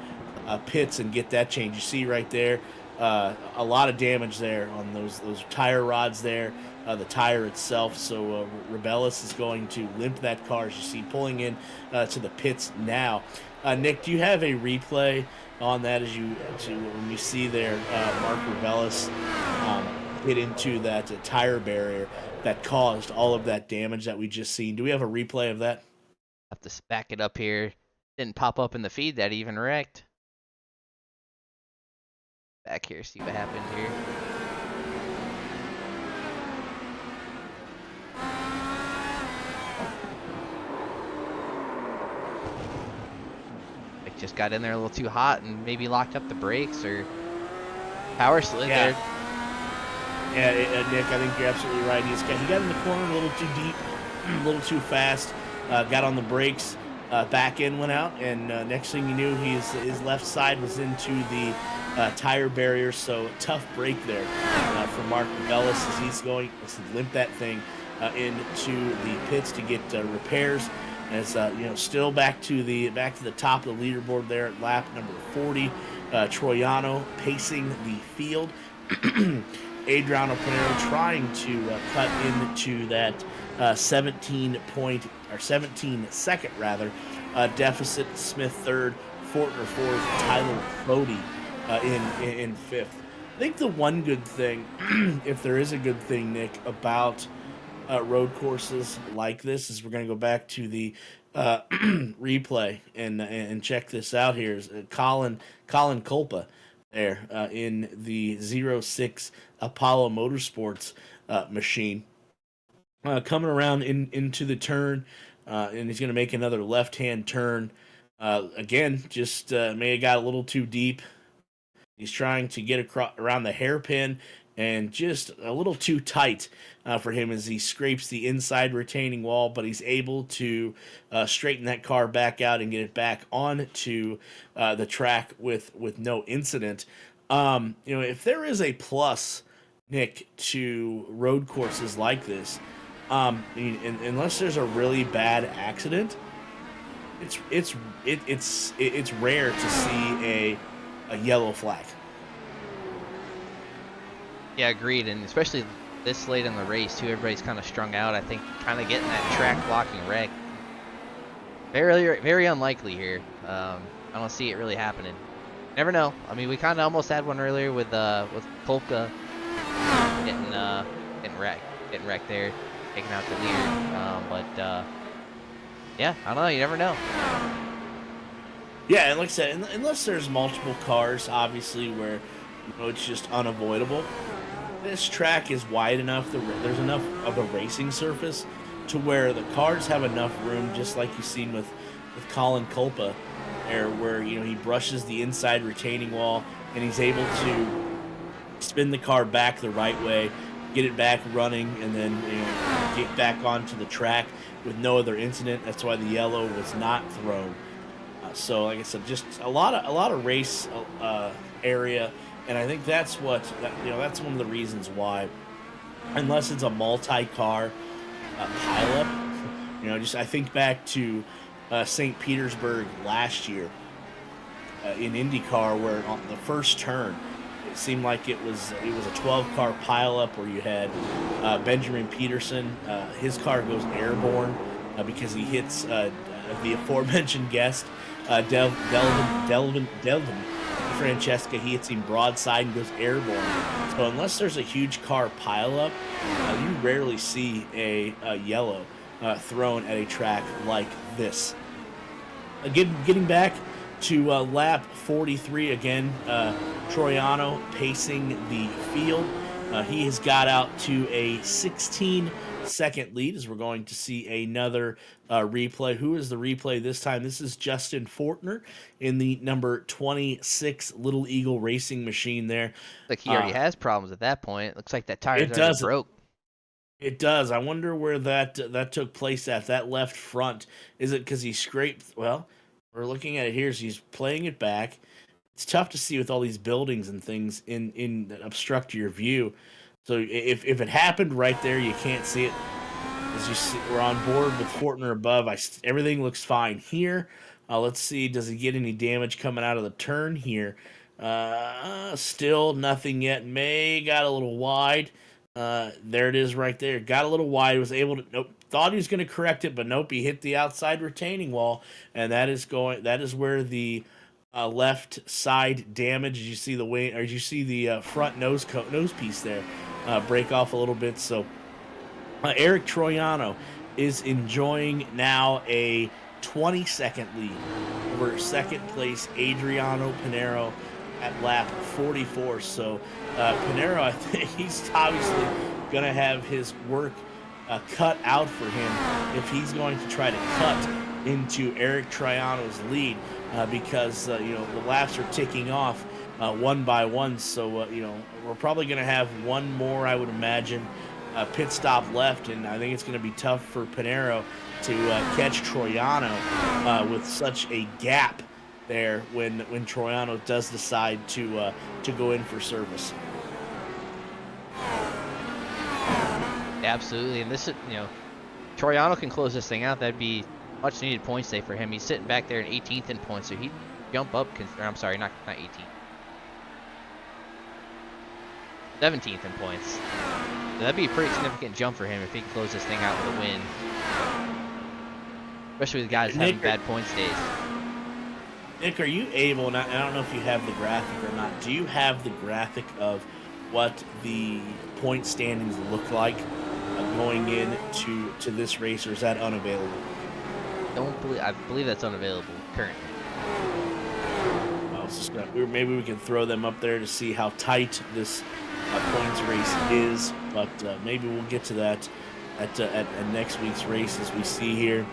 pits and get that change. You see right there, a lot of damage there on those tire rods there, the tire itself. So Rebellis is going to limp that car, as you see, pulling in to the pits now. Nick, do you have a replay on that when you see there Mark Rebellis hit into that tire barrier that caused all of that damage that we just seen? Do we have a replay of that? Have to back it up here. Didn't pop up in the feed that he even wrecked. Back here, see what happened here. Just got in there a little too hot and maybe locked up the brakes or power slid there. Yeah, Nick, I think you're absolutely right. He got in the corner a little too deep, a little too fast, got on the brakes, back end went out, and next thing you knew, his left side was into the tire barrier. So tough break there for Mark Rebellis as he's going to limp that thing into the pits to get repairs. As still back to the top of the leaderboard there at lap number 40. Troiano pacing the field. Adriano Pinero trying to cut into that 17 second deficit. Smith third, Fortner fourth, Tyler Fody in fifth. I think the one good thing, if there is a good thing, Nick, about road courses like this, is we're going to go back to the replay and check this out here. Is Colin Culpa there in the 06 Apollo Motorsports machine, coming around into the turn, and he's going to make another left-hand turn. Again, just may have got a little too deep. He's trying to get around the hairpin, and just a little too tight for him as he scrapes the inside retaining wall, but he's able to straighten that car back out and get it back onto the track with no incident. If there is a plus, Nick, to road courses like this, unless there's a really bad accident, it's rare to see a yellow flag. Yeah, agreed, and especially this late in the race too. Everybody's kind of strung out. I think kind of getting that track blocking wreck. Very unlikely here. I don't see it really happening. Never know. I mean, we kind of almost had one earlier with Kolka getting wrecked there, taking out the leader. Yeah, I don't know. You never know. Yeah, and like I said, unless there's multiple cars, obviously, where it's just unavoidable. This track is wide enough, there's enough of a racing surface to where the cars have enough room, just like you've seen with Colin Culpa there, where he brushes the inside retaining wall and he's able to spin the car back the right way, get it back running, and then get back onto the track with no other incident. That's why the yellow was not thrown. So like I said, just a lot of race area. And I think that's that's one of the reasons why, unless it's a multi-car pileup, I think back to St. Petersburg last year in IndyCar, where on the first turn, it seemed like it was a 12-car pileup where you had Benjamin Peterson, his car goes airborne because he hits the aforementioned guest, Delvin Francesca. He hits him broadside and goes airborne. So unless there's a huge car pileup, you rarely see a yellow thrown at a track like this. Getting back to lap 43 again, Troiano pacing the field. He has got out to a 16-second lead as we're going to see another replay. Who is the replay this time? This is Justin Fortner in the number 26 Little Eagle Racing machine there. Like he already has problems at that point. Looks like that tire's It already does. broke. It does. I wonder where that took place at, that left front. Is it because he scraped? Well, we're looking at it here. So he's playing it back. It's tough to see with all these buildings and things in that obstruct your view. So if it happened right there, you can't see it. As you see, we're on board with Fortner above. Everything looks fine here. Let's see. Does he get any damage coming out of the turn here? Still nothing yet. May got a little wide. There it is right there. Got a little wide. Was able to. Nope. Thought he was going to correct it, but nope. He hit the outside retaining wall, and that is where the left side damage. You see the wing, or you see the front nose piece there break off a little bit. So Eric Troiano is enjoying now a 20-second lead over second place Adriano Pinero at lap 44. So Pinero, I think he's obviously going to have his work cut out for him if he's going to try to cut into Eric Troiano's lead because the laps are ticking off one by one. So we're probably going to have one more, I would imagine, pit stop left, and I think it's going to be tough for Pinero to catch Troiano with such a gap there when Troiano does decide to go in for service. Absolutely, and this is, Troiano can close this thing out. That'd be much needed points day for him. He's sitting back there in 18th in points, so he'd jump up. I'm sorry, not 18th, 17th in points. So that'd be a pretty significant jump for him if he can close this thing out with a win. Especially with guys having bad points days. Nick, are you able, and I don't know if you have the graphic or not, do you have the graphic of what the point standings look like going in to this race, or is that unavailable? I believe that's unavailable currently. Maybe we can throw them up there to see how tight this points race is, but maybe we'll get to that at next week's race. As we see here,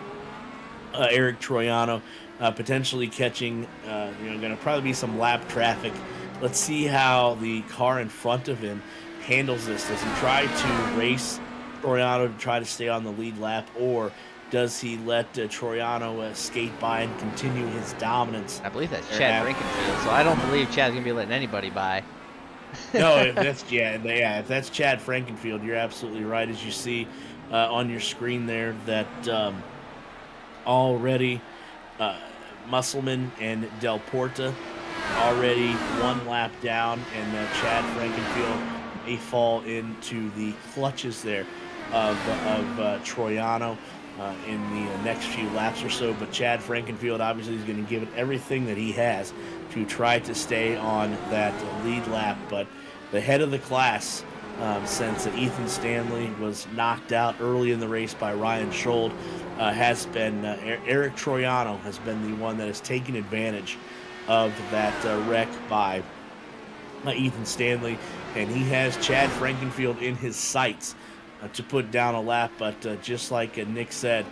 Eric Troiano potentially catching, going to probably be some lap traffic. Let's see how the car in front of him handles this. Does he try to race Troiano to try to stay on the lead lap, or does he let Troiano skate by and continue his dominance? I believe that's Chad Frankenfield, so I don't believe Chad's going to be letting anybody by. No, if that's if that's Chad Frankenfield, you're absolutely right. As you see on your screen there, that already Musselman and Del Porta already one lap down, and Chad Frankenfield may fall into the clutches there of Troiano in the next few laps or so. But Chad Frankenfield obviously is going to give it everything that he has to try to stay on that lead lap. But the head of the class, since Ethan Stanley was knocked out early in the race by Ryan Schold, has been Eric Troiano has been the one that has taken advantage of that wreck by Ethan Stanley, and he has Chad Frankenfield in his sights to put down a lap. But just like Nick said,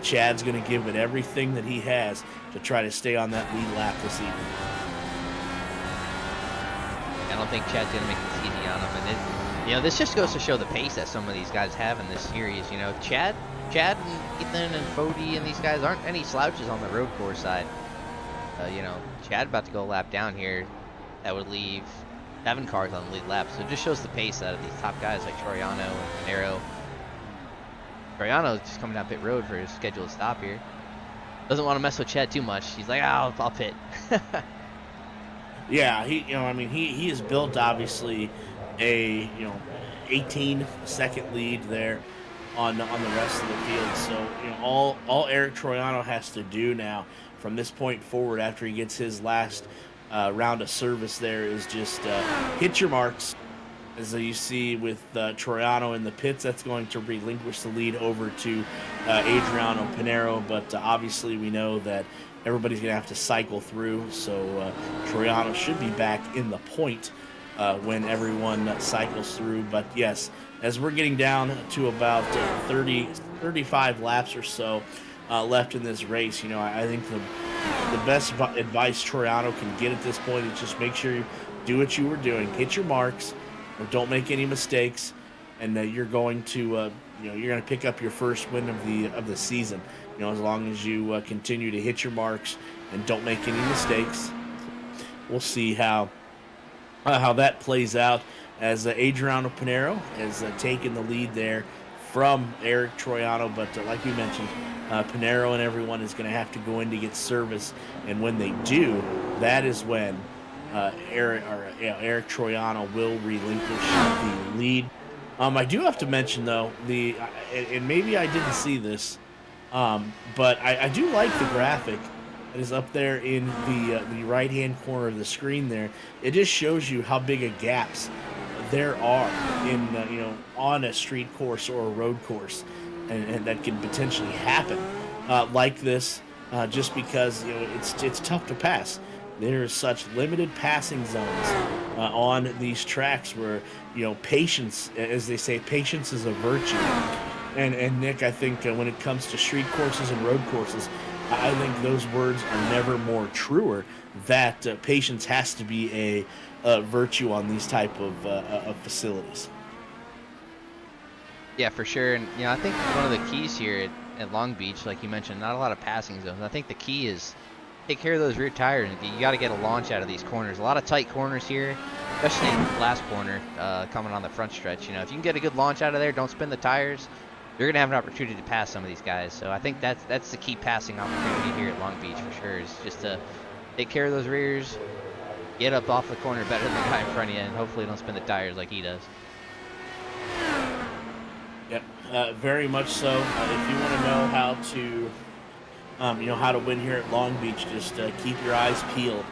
Chad's going to give it everything that he has to try to stay on that lead lap this evening. I don't think Chad's going to make this easy on him, and this just goes to show the pace that some of these guys have in this series. Chad and Ethan and Bodie and these guys aren't any slouches on the road course side. Chad about to go a lap down here. That would leave 7 cars on the lead lap. So it just shows the pace out of these top guys like Troiano and Pinero. Troiano is just coming down pit road for his scheduled stop here. Doesn't want to mess with Chad too much. He's like, I'll pit. Yeah, he is built obviously a 18-second lead there on the rest of the field. So all Eric Troiano has to do now from this point forward, after he gets his last round of service there, is just hit your marks, As you see with Troiano in the pits, that's going to relinquish the lead over to Adriano Pinero. But obviously, we know that everybody's going to have to cycle through. So Troiano should be back in the point when everyone cycles through. But yes, as we're getting down to about 35 laps or so left in this race, I think the best advice Troiano can get at this point is just make sure you do what you were doing, hit your marks, or don't make any mistakes, and you're going to you're going to pick up your first win of the season. As long as you continue to hit your marks and don't make any mistakes. We'll see how that plays out as Adriano Pinero has taken the lead there from Eric Troiano, but like you mentioned, Pinero and everyone is going to have to go in to get service, and when they do, that is when Eric Troiano will relinquish the lead. I do have to mention though and maybe I didn't see this, but I do like the graphic that is up there in the right hand corner of the screen there. It just shows you how big of gaps there are in on a street course or a road course, and that can potentially happen like this, just because it's tough to pass. There's such limited passing zones on these tracks where, patience, as they say, patience is a virtue. And Nick, I think when it comes to street courses and road courses, I think those words are never more truer, that patience has to be a virtue on these type of facilities. Yeah, for sure. And, I think one of the keys here at Long Beach, like you mentioned, not a lot of passing zones. I think the key is take care of those rear tires. You got to get a launch out of these corners. A lot of tight corners here, especially in the last corner coming on the front stretch. If you can get a good launch out of there, don't spin the tires, you're going to have an opportunity to pass some of these guys. So I think that's the key passing opportunity here at Long Beach for sure, is just to take care of those rears, get up off the corner better than the guy in front of you, and hopefully don't spin the tires like he does. Yep, very much so. If you want to know how to win here at Long Beach, just keep your eyes peeled.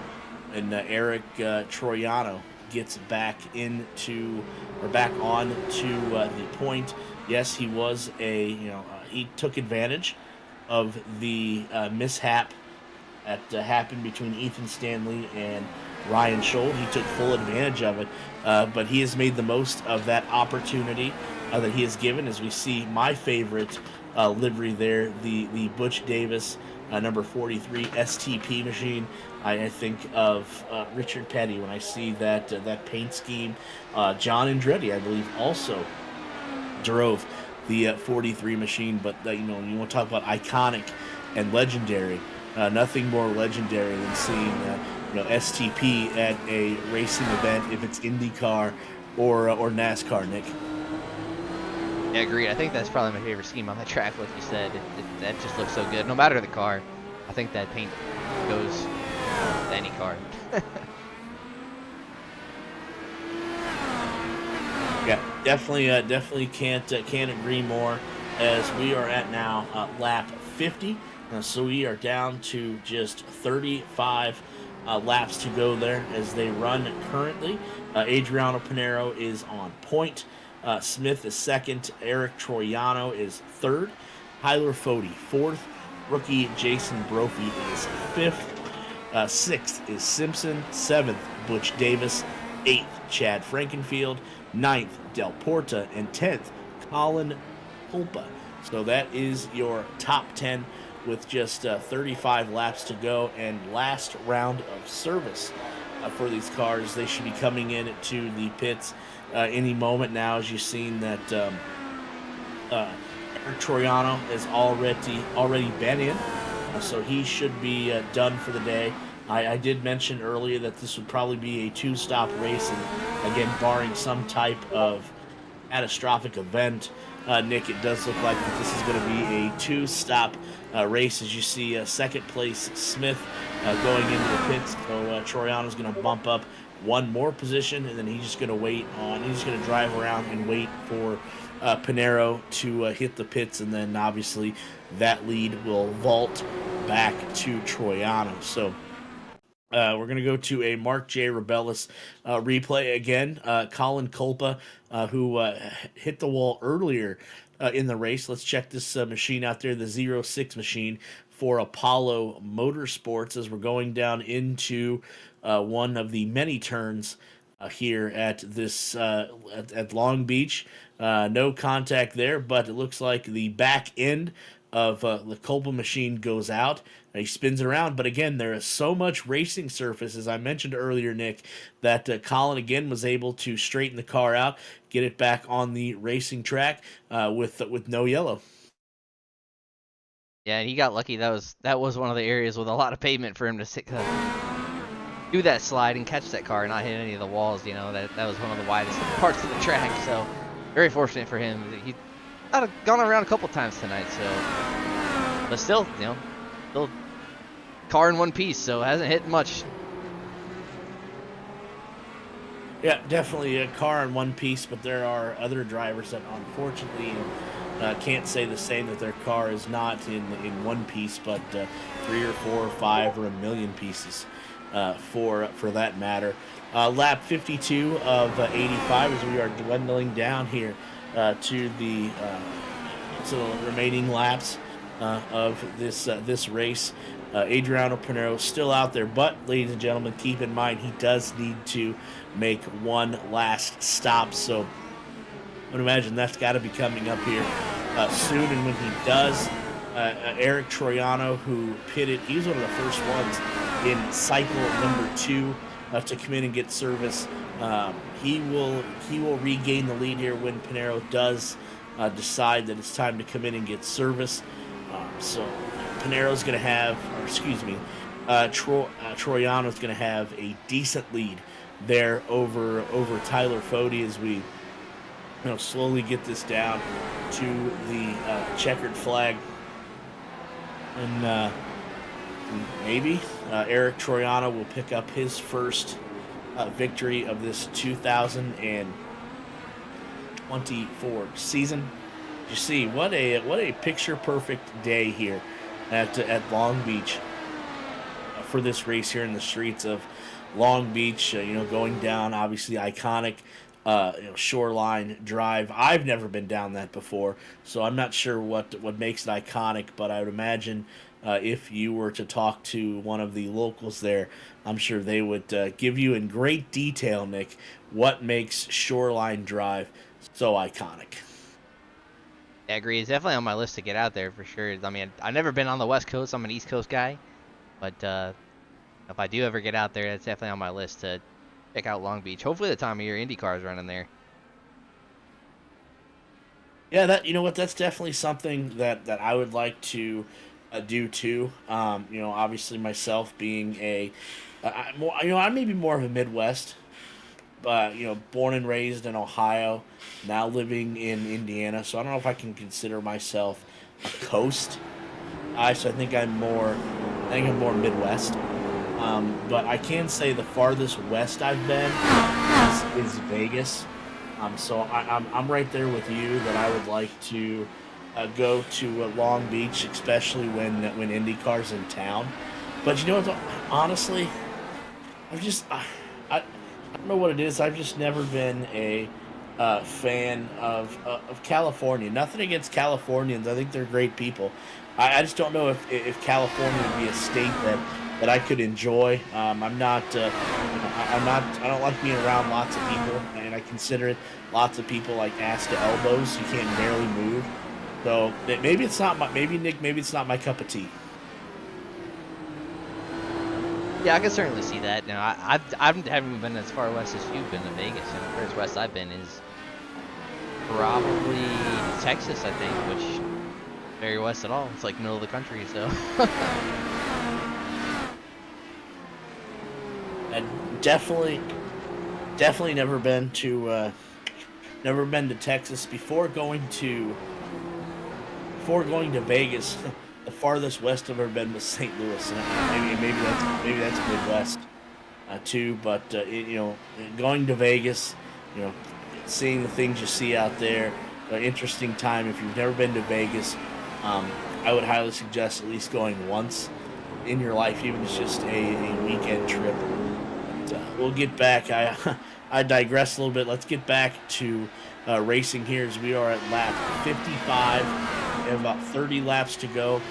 And Eric Troiano gets back on to the point. Yes, he was he took advantage of the mishap that happened between Ethan Stanley and Ryan Scholl. He took full advantage of it, but he has made the most of that opportunity that he has given, as we see my favorite livery there, the Butch Davis number 43 STP machine. I think of Richard Petty when I see that paint scheme. John Andretti, I believe, also drove the 43 machine, but you want to talk about iconic and legendary. Nothing more legendary than seeing STP at a racing event, if it's IndyCar or NASCAR, Nick. Yeah, agreed. I think that's probably my favorite scheme on the track, like you said. That just looks so good. No matter the car, I think that paint goes to any car. Yeah, definitely can't agree more. As we are at now lap 50, so we are down to just 35 laps to go there as they run currently. Adriano Pinero is on point. Smith is second. Eric Troiano is third. Tyler Fode fourth. Rookie Jason Brophy is fifth. Sixth is Simpson. Seventh, Butch Davis. Eighth, Chad Frankenfield. Ninth, Del Porta. And 10th, Colin Pulpa. So that is your top 10 with just 35 laps to go, and last round of service for these cars. They should be coming in to the pits any moment now, as you've seen that Eric Troiano has already been in, so he should be done for the day. I did mention earlier that this would probably be a two-stop race, and again, barring some type of catastrophic event, Nick, it does look like that this is going to be a two-stop race, as you see second place Smith going into the pits. So Troiano's going to bump up one more position, and then he's just going to drive around and wait for Pinero to hit the pits, and then obviously that lead will vault back to Troiano. So We're going to go to a Mark J. Rebellis replay again. Colin Culpa, who hit the wall earlier in the race. Let's check this machine out there, the 06 machine for Apollo Motorsports, as we're going down into one of the many turns here at this at Long Beach. No contact there, but it looks like the back end of the Culpa machine goes out. He spins around, but again, there is so much racing surface, as I mentioned earlier, Nick, that Colin again was able to straighten the car out, get it back on the racing track with no yellow. Yeah, and he got lucky. That was one of the areas with a lot of pavement for him to do that slide and catch that car and not hit any of the walls. You know, that was one of the widest parts of the track. So very fortunate for him. He had gone around a couple times tonight. So, but still, you know, still car in one piece. So hasn't hit much. Yeah, definitely a car in one piece, but there are other drivers that unfortunately can't say the same, that their car is not in one piece, but 3 or 4 or 5 or a million pieces for that matter. Lap 52 of 85 as we are dwindling down here to the remaining laps of this race. Adriano Pinero still out there, but ladies and gentlemen, keep in mind he does need to make one last stop. So I would imagine that's got to be coming up here soon. And when he does, Eric Troiano, who pitted, he was one of the first ones in cycle number 2 to come in and get service. He will regain the lead here when Pinero does decide that it's time to come in and get service. So Pinero's going to have, or excuse me, Troiano's going to have a decent lead there over Tyler Fody as we slowly get this down to the checkered flag. And maybe Eric Troiano will pick up his first victory of this 2024 season. You see, what a picture perfect day here at Long Beach for this race here in the streets of Long Beach. Going down obviously iconic Shoreline Drive. I've never been down that before, so I'm not sure what makes it iconic. But I would imagine if you were to talk to one of the locals there, I'm sure they would give you in great detail, Nick, what makes Shoreline Drive so iconic. I agree. It's definitely on my list to get out there for sure. I mean, I've never been on the West Coast. I'm an East Coast guy. But if I do ever get out there, that's definitely on my list to check out Long Beach. Hopefully the time of year IndyCar is running there. Yeah, that's definitely something that I would like to do too. Obviously myself being I'm maybe more of a Midwest, but born and raised in Ohio, now living in Indiana. So I don't know if I can consider myself a coast. So I think I'm more Midwest. But I can say the farthest west I've been is Vegas. So I'm right there with you that I would like to go to Long Beach, especially when IndyCar's in town. But honestly, I don't know what it is. I've just never been a fan of California. Nothing against Californians. I think they're great people. I just don't know if California would be a state that I could enjoy. I don't like being around lots of people, and I consider it lots of people like ass to elbows. You can't barely move. So maybe it's not my cup of tea. Yeah, I can certainly see that. Now, I haven't even been as far west as you've been to Vegas. And the furthest west I've been is probably Texas, I think, which very west at all. It's like middle of the country, so. And definitely never been to Texas before going to Vegas. The farthest west I've ever been was St. Louis, and maybe that's Midwest too. But going to Vegas, seeing the things you see out there, an interesting time. If you've never been to Vegas, I would highly suggest at least going once. in your life, even if it's just a weekend trip. But, we'll get back. I digress a little bit. Let's get back to racing here as we are at lap 55. We have about 30 laps to go.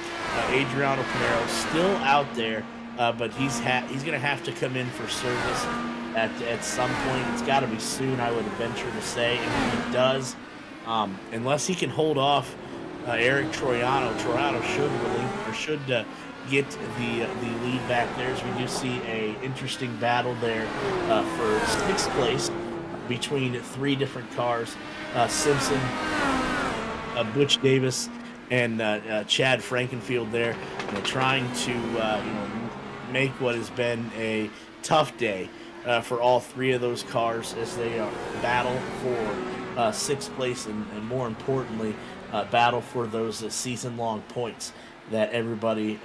Adriano Pinero still out there, but he's going to have to come in for service at some point. It's got to be soon, I would venture to say. And when he does, unless he can hold off Eric Troiano should get the lead back there, as we do see a interesting battle there for sixth place between three different cars. Simpson, Butch Davis, and Chad Frankenfield there, trying to make what has been a tough day for all three of those cars as they battle for sixth place and more importantly, battle for those season-long points that everybody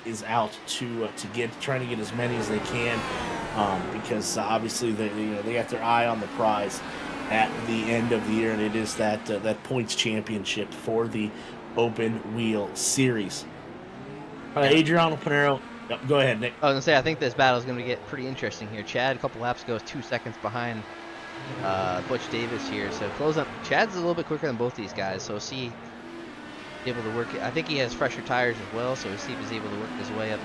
is out to trying to get as many as they can, because obviously they got their eye on the prize at the end of the year, and it is that points championship for the Open Wheel Series. Adriano Pinero, go ahead, Nick. I was gonna say, I think this battle is gonna get pretty interesting here. Chad, a couple laps ago, is 2 seconds behind Butch Davis here, so close up. Chad's a little bit quicker than both these guys, so see able to work it. I think he has fresher tires as well, so we'll see if he's able to work his way up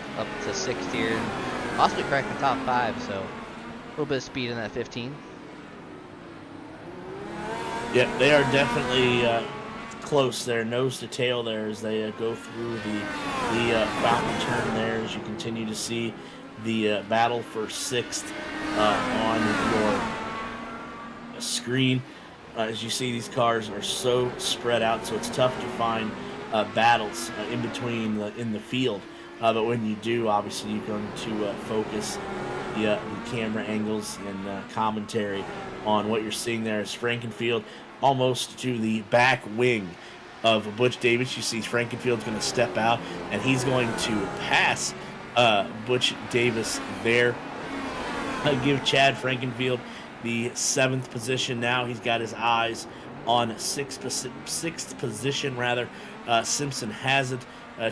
to sixth here and possibly crack the top 5. So a little bit of speed in that 15. Yeah, they are definitely close there, nose to tail there, as they go through the fountain turn there, as you continue to see the battle for sixth on your screen. As you see, these cars are so spread out, so it's tough to find battles in between in the field. But when you do, obviously you're going to focus the camera angles and commentary on what you're seeing there. As Frankenfield almost to the back wing of Butch Davis. You see Frankenfield's going to step out, and he's going to pass Butch Davis there. Give Chad Frankenfield the 7th position now. He's got his eyes on sixth position, rather. Simpson has it.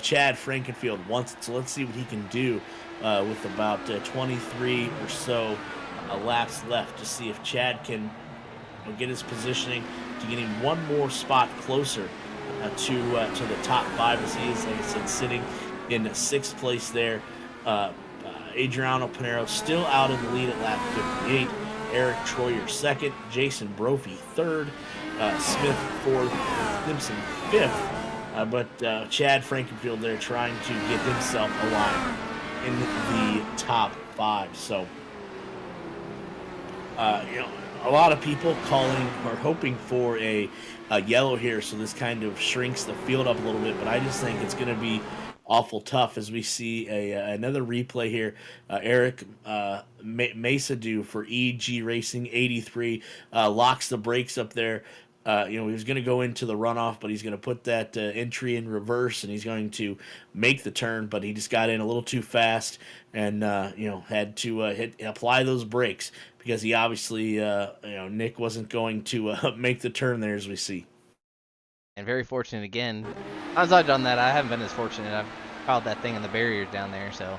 Chad Frankenfield wants it, so let's see what he can do with about 23 or so laps left to see if Chad can get his positioning to getting one more spot closer to the top 5, as he is, like I said, sitting in 6th place there. Adriano Pinero still out in the lead at lap 58. Eric Troyer 2nd, Jason Brophy 3rd, Smith 4th, Simpson 5th. But Chad Frankenfield there trying to get himself aligned in the top 5. So, a lot of people calling or hoping for a yellow here, so this kind of shrinks the field up a little bit. But I just think it's going to be awful tough as we see another replay here. Eric Masse for EG Racing 83 locks the brakes up there. He was going to go into the runoff, but he's going to put that entry in reverse, and he's going to make the turn, but he just got in a little too fast and, had to apply those brakes because he obviously, Nick wasn't going to make the turn there, as we see. And very fortunate again. As I've done that, I haven't been as fortunate. I've piled that thing in the barriers down there, so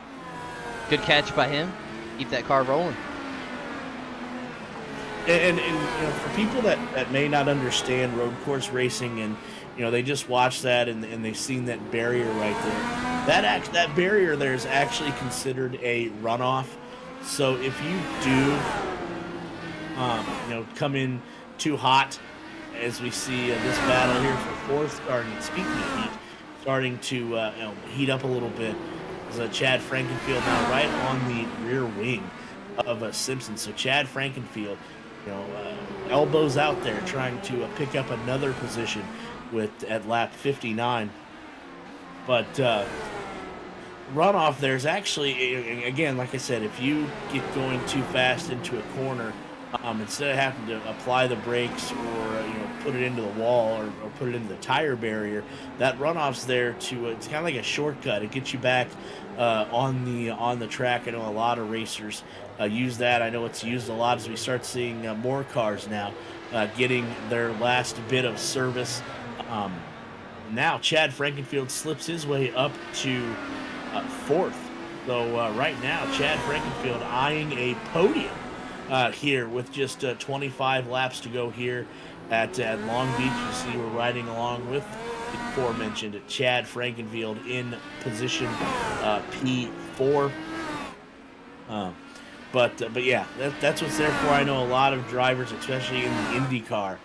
good catch by him. Keep that car rolling. And for people that may not understand road course racing, and they just watch that and they've seen that barrier right there, that barrier there is actually considered a runoff. So if you do come in too hot, as we see this battle here for fourth, speaking of heat, starting to heat up a little bit, is Chad Frankenfield now right on the rear wing of Simpson. So Chad Frankenfield, elbows out there trying to pick up another position at lap 59. But runoff there's actually, again, like I said, if you get going too fast into a corner, instead of having to apply the brakes or put it into the wall or put it into the tire barrier, that runoff's there to it's kind of like a shortcut. It gets you back on the track. I know a lot of racers use that. I know it's used a lot as we start seeing more cars now getting their last bit of service. Now Chad Frankenfield slips his way up to 4th So right now, Chad Frankenfield eyeing a podium here with just 25 laps to go here at Long Beach. You see we're riding along with the aforementioned Chad Frankenfield in position P4. But yeah, that's what's there for. I know a lot of drivers, especially in the IndyCar,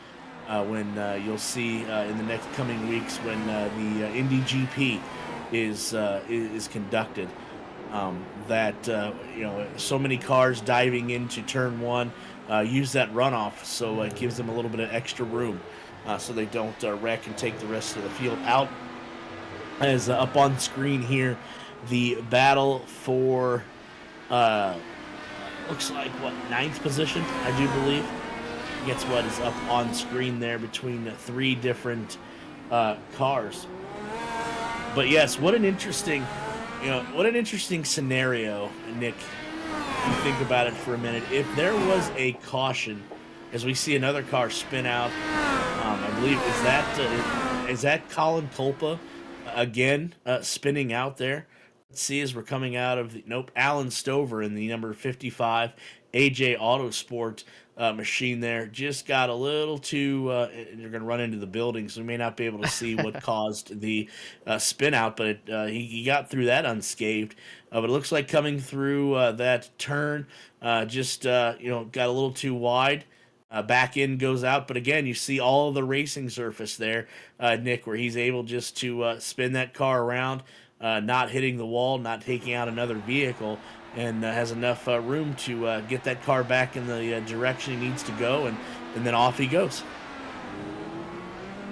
when you'll see in the next coming weeks when the Indy GP is conducted. That so many cars diving into turn one use that runoff, so it gives them a little bit of extra room, so they don't wreck and take the rest of the field out. As up on screen here, the battle for looks like what, ninth position, I do believe. Gets what is up on screen there between the three different cars. But yes, what an interesting scenario, Nick. If you think about it for a minute, if there was a caution, as we see another car spin out, I believe is that Colin Culpa again spinning out there. Let's see as we're coming out of Alan Stover in the number 55 AJ Autosport machine there. Just got a little too, you're going to run into the building, so we may not be able to see what caused the spin out, but he got through that unscathed. But it looks like coming through that turn, got a little too wide. Back end goes out, but again, you see all of the racing surface there, Nick, where he's able just to spin that car around, not hitting the wall, not taking out another vehicle, and has enough room to get that car back in the direction he needs to go, and then off he goes.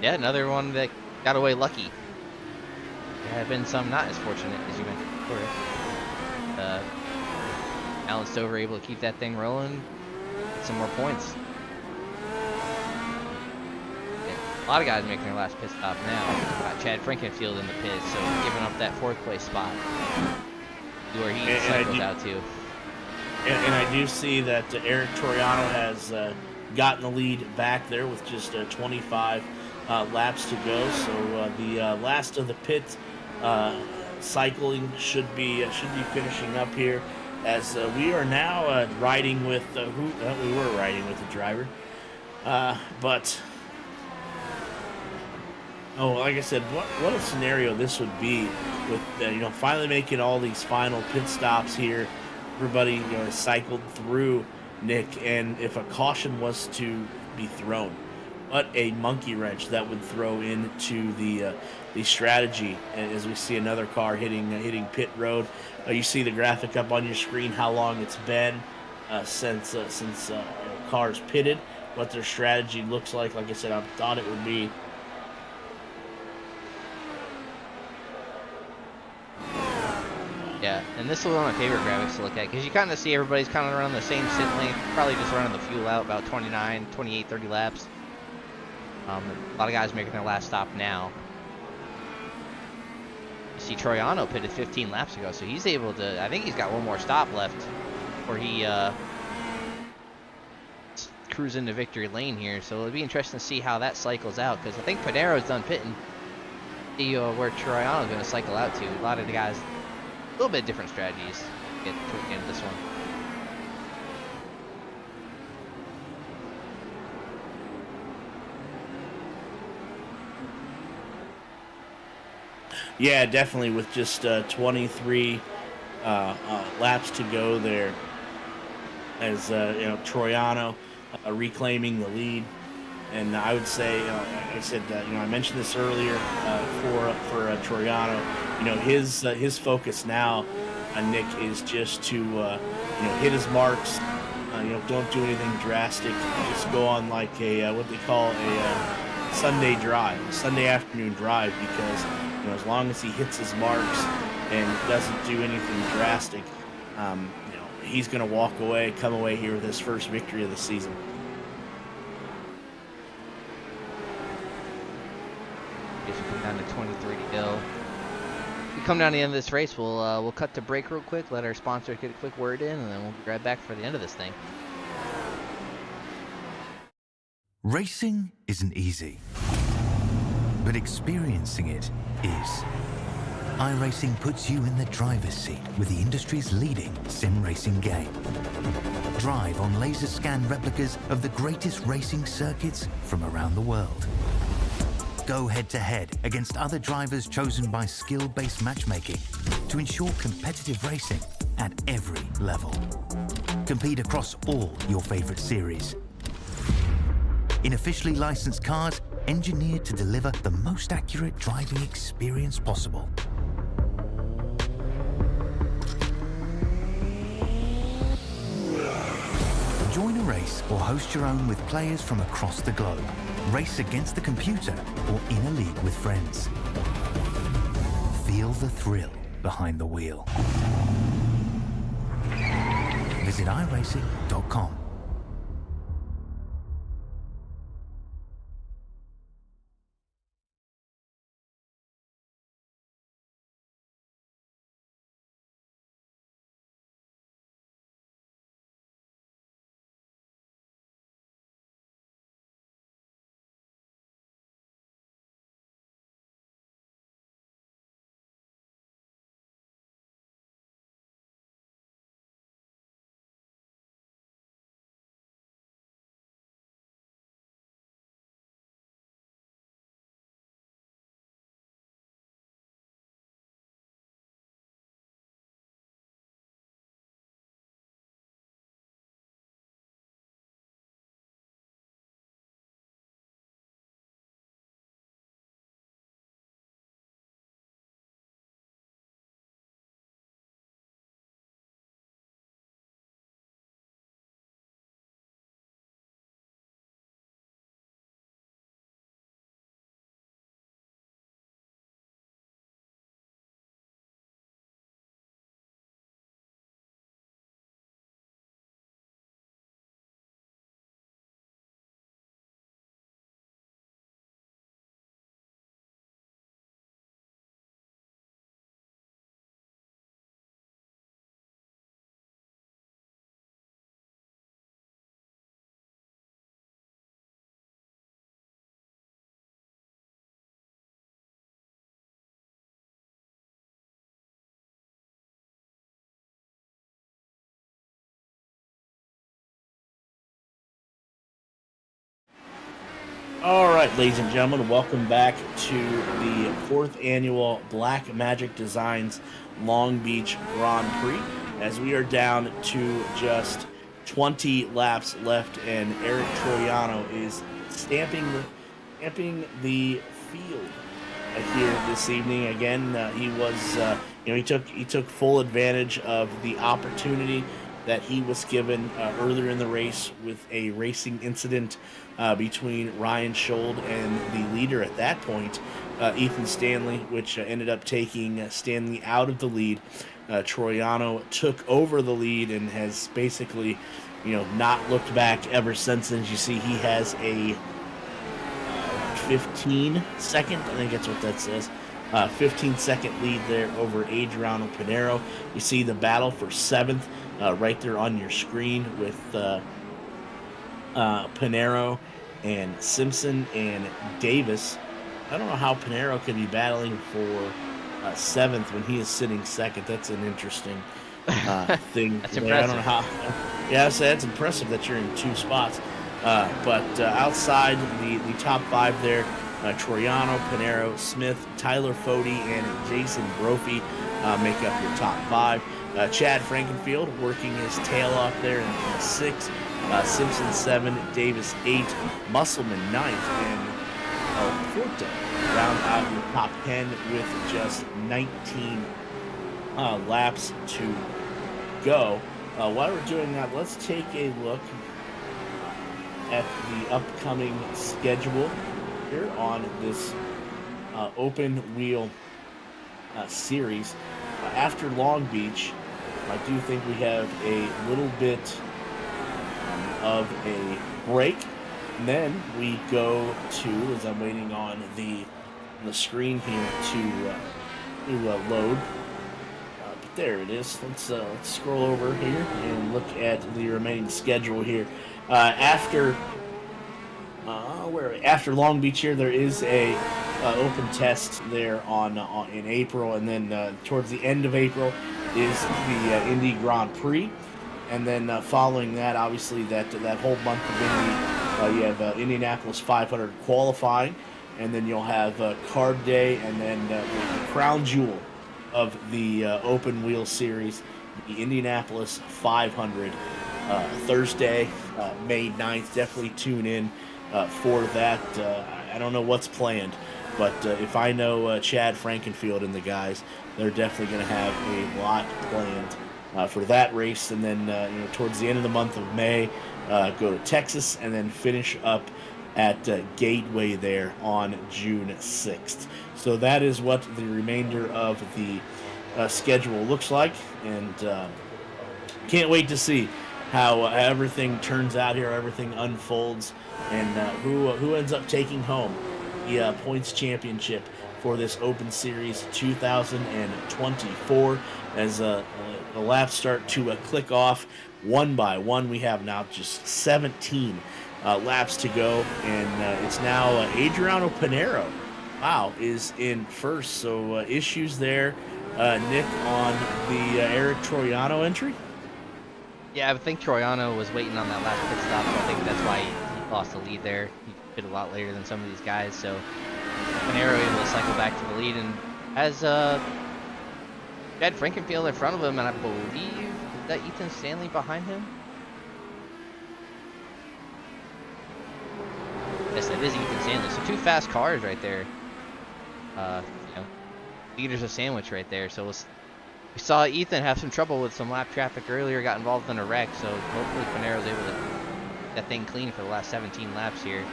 Yeah, another one that got away lucky. There have been some not as fortunate, as you mentioned before. Alan Stover able to keep that thing rolling, get some more points. A lot of guys making their last pit stop now. Got Chad Frankenfield in the pit, so giving up that 4th place spot where he cycles out to. And I do see that Eric Toriano has gotten the lead back there with just 25 laps to go. So the last of the pit cycling should be finishing up here, as we are now riding with we were riding with the driver, but. Oh, like I said, what a scenario this would be with finally making all these final pit stops here. Everybody has cycled through, Nick, and if a caution was to be thrown, what a monkey wrench that would throw into the strategy. As we see another car hitting pit road, you see the graphic up on your screen how long it's been since cars pitted, what their strategy looks like. Like I said, I thought it would be. Yeah, and this is one of my favorite graphics to look at, because you kind of see everybody's kind of around the same sit length, probably just running the fuel out about 29, 28, 30 laps. A lot of guys making their last stop now. You see Troiano pitted 15 laps ago, so he's able to, I think he's got one more stop left before he cruise into victory lane here. So it'll be interesting to see how that cycles out, because I think Panero's done pitting. See where Troiano's going to cycle out to. A lot of the guys, a little bit different strategies to get toward the end of this one. Yeah, definitely, with just 23 laps to go there, as Troiano reclaiming the lead. And I would say, like I said, I mentioned this earlier for Troiano. His focus now, Nick, is just to hit his marks. Don't do anything drastic. Just go on like a what they call a Sunday drive, a Sunday afternoon drive, because as long as he hits his marks and doesn't do anything drastic, he's going to come away here with his first victory of the season. Down to 23 to go. We come down to the end of this race. We'll cut to break real quick, let our sponsor get a quick word in, and then we'll be right back for the end of this thing. Racing isn't easy, but experiencing it is. iRacing puts you in the driver's seat with the industry's leading sim racing game. Drive on laser scan replicas of the greatest racing circuits from around the world. Go head-to-head against other drivers chosen by skill-based matchmaking to ensure competitive racing at every level. Compete across all your favorite series. In officially licensed cars, engineered to deliver the most accurate driving experience possible. Join a race or host your own with players from across the globe. Race against the computer or in a league with friends. Feel the thrill behind the wheel. Visit iRacing.com. All right, ladies and gentlemen, welcome back to the 4th annual Black Magic Designs Long Beach Grand Prix, as we are down to just 20 laps left, and Eric Troiano is stamping the field here this evening. Again, he was, he took full advantage of the opportunity that he was given earlier in the race with a racing incident between Ryan Schold and the leader at that point, Ethan Stanley, which ended up taking Stanley out of the lead. Troiano took over the lead and has basically, not looked back ever since. As you see, he has a 15-second, I think that's what that says, 15-second lead there over Adriano Pinero. You see the battle for 7th right there on your screen with Pinero and Simpson and Davis. I don't know how Pinero could be battling for 7th when he is sitting 2nd. That's an interesting thing. That's there. impressive. I don't know how. Yeah, so that's impressive that you're in 2 spots. But outside the top 5 there, Troiano, Pinero, Smith, Tyler Fode, and Jason Brophy make up your top 5. Chad Frankenfield working his tail off there in 6th. Simpson 7, Davis 8, Musselman 9th, and El Porto round out your top 10 with just 19 laps to go. While we're doing that, let's take a look at the upcoming schedule here on this open wheel series. After Long Beach, I do think we have a little bit of a break. And then we go to, as I'm waiting on the screen here to load. But there it is. Let's scroll over here and look at the remaining schedule here. After Long Beach here, there is a open test there on in April, and then towards the end of April is the Indy Grand Prix, and then following that, obviously that whole month of Indy, you have Indianapolis 500 qualifying, and then you'll have Card Day, and then the crown jewel of the Open Wheel Series, the Indianapolis 500, Thursday, May 9th. Definitely tune in for that. I don't know what's planned, but if I know Chad Frankenfield and the guys, they're definitely going to have a lot planned for that race. And then towards the end of the month of May, go to Texas, and then finish up at Gateway there on June 6th. So that is what the remainder of the schedule looks like, and can't wait to see how everything turns out here, everything unfolds, and who ends up taking home the points championship for this Open Series 2024. As the laps start to click off one by one, we have now just 17 laps to go, and it's now Adriano Pinero, wow, is in first. So issues there, Nick, on the Eric Troiano entry? Yeah, I would think Troiano was waiting on that last pit stop, so I think that's why he lost the lead there. He pit a lot later than some of these guys, so Pinero able to cycle back to the lead, and has Chad Frankenfield in front of him, and I believe that Ethan Stanley behind him. Yes, it is Ethan Stanley. So two fast cars right there. Leaders of sandwich right there. So we saw Ethan have some trouble with some lap traffic earlier, got involved in a wreck. So hopefully Pinero's able to get that thing clean for the last 17 laps here.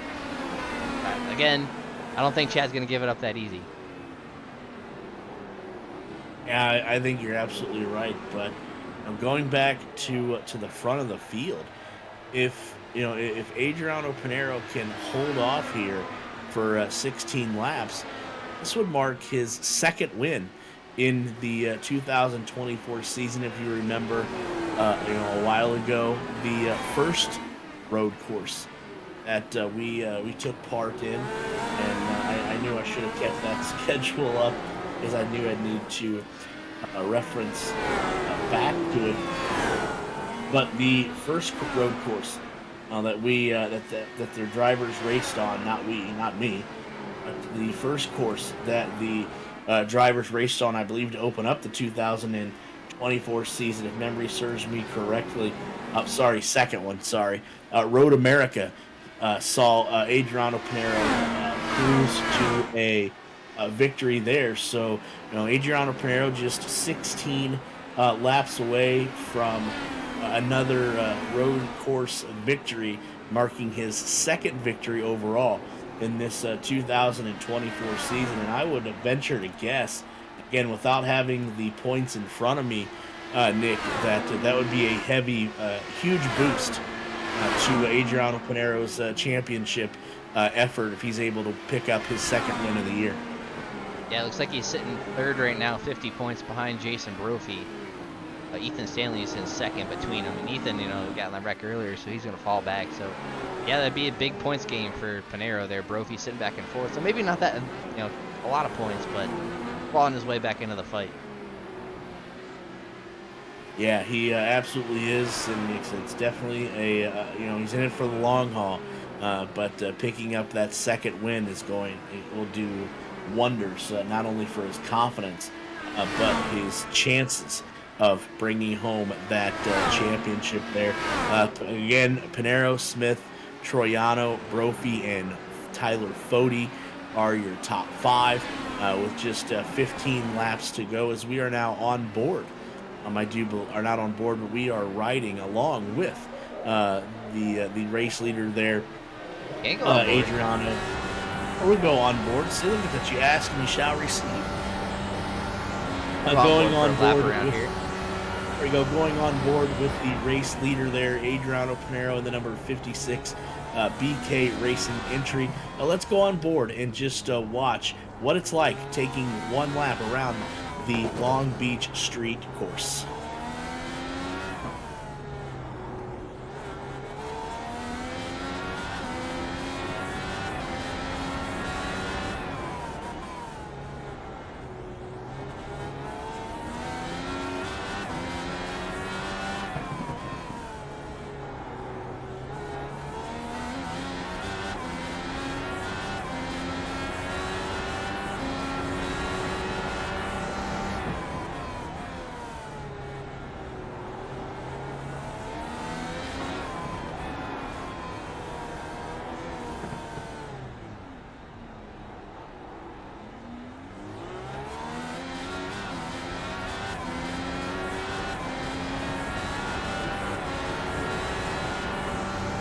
But again, I don't think Chad's going to give it up that easy. Yeah, I think you're absolutely right. But going back to the front of the field, if Adriano Pinero can hold off here for 16 laps, this would mark his second win in the 2024 season. If you remember, a while ago, the first road course that we took part in, and I knew I should have kept that schedule up because I knew I'd need to reference back to it. But the first road course that their drivers raced on, not me, but the first course that the drivers raced on, I believe, to open up the 2024 season, if memory serves me correctly. Second one, Road America saw Adriano Pinero cruise to a victory there. So, Adriano Pinero just 16 laps away from another road course victory, marking his second victory overall in this 2024 season. And I would venture to guess, again, without having the points in front of me, Nick, that would be a heavy, huge boost to Adriano Pinero's championship effort if he's able to pick up his second win of the year. Yeah, it looks like he's sitting third right now, 50 points behind Jason Brophy. Ethan Stanley is in second between them, and Ethan, got in that wreck earlier, so he's going to fall back. So, yeah, that'd be a big points game for Pinero there. Brophy sitting back and forth, so maybe not that, a lot of points, but clawing his way back into the fight. Yeah, he absolutely is, and it's definitely he's in it for the long haul. But picking up that second win will do wonders, not only for his confidence, but his chances of bringing home that championship there. Again, Pinero, Smith, Troiano, Brophy, and Tyler Fode are your top five, with just 15 laps to go, as we are now on board. Are not on board, but we are riding along with the race leader there, Adriano. We'll go on board. See, look at that. You ask, me shall receive. Going on board around here. There we go. Going on board with the race leader there, Adriano Pinero, and the number 56 BK Racing entry. Now let's go on board and just watch what it's like taking one lap around the Long Beach Street course.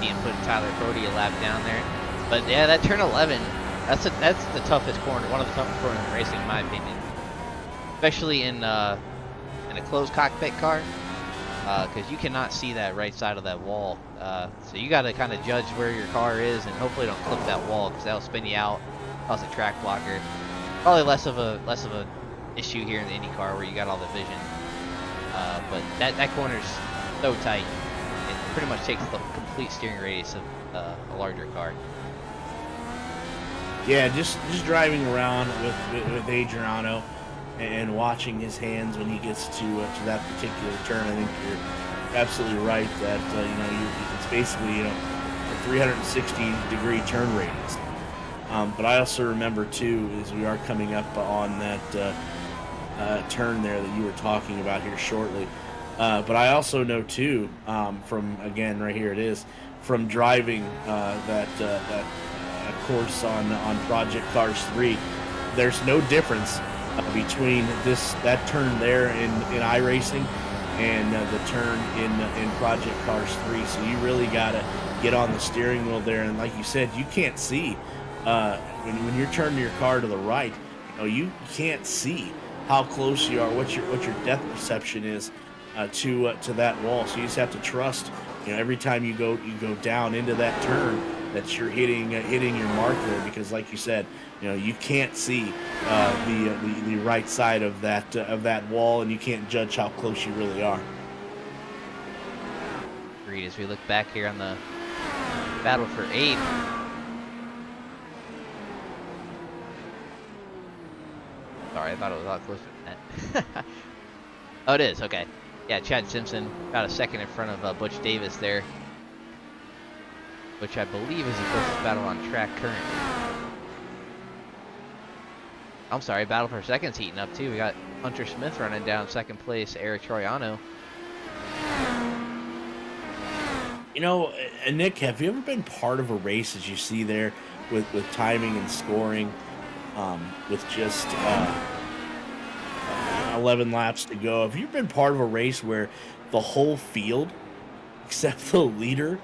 safety and put Tyler Cody a lap down there. But yeah, that turn 11, that's the toughest corner, one of the toughest corners in racing in my opinion, especially in a closed cockpit car, because you cannot see that right side of that wall. So you got to kind of judge where your car is and hopefully don't clip that wall, because that'll spin you out, cause a track blocker. Probably less of a issue here in the IndyCar where you got all the vision. But that corner's so tight, it pretty much takes the complete steering radius of a larger car. Yeah, just driving around with Adriano and watching his hands when he gets to that particular turn. I think you're absolutely right that it's basically a 360-degree turn radius. But I also remember too, as we are coming up on that turn there that you were talking about here shortly. But I also know too, from again right here it is, from driving that course on Project Cars 3, there's no difference between that turn there in iRacing and the turn in Project Cars 3. So you really gotta get on the steering wheel there, and like you said, you can't see when you're turning your car to the right. You can't see how close you are, what your depth perception is to that wall. So you just have to trust, every time you go down into that turn, that you're hitting your mark there, because like you said, you can't see the right side of that wall, and you can't judge how close you really are. Agreed. As we look back here on the battle for 8th, sorry, I thought it was a lot closer than that. Oh, it is. Okay. Yeah, Chad Simpson about a second in front of Butch Davis there, which I believe is the closest battle on track currently. I'm sorry, battle for second's heating up too. We got Hunter Smith running down second place, Eric Troiano. Nick, have you ever been part of a race, as you see there, with timing and scoring, with just 11 laps to go? Have you been part of a race where the whole field, except the leader,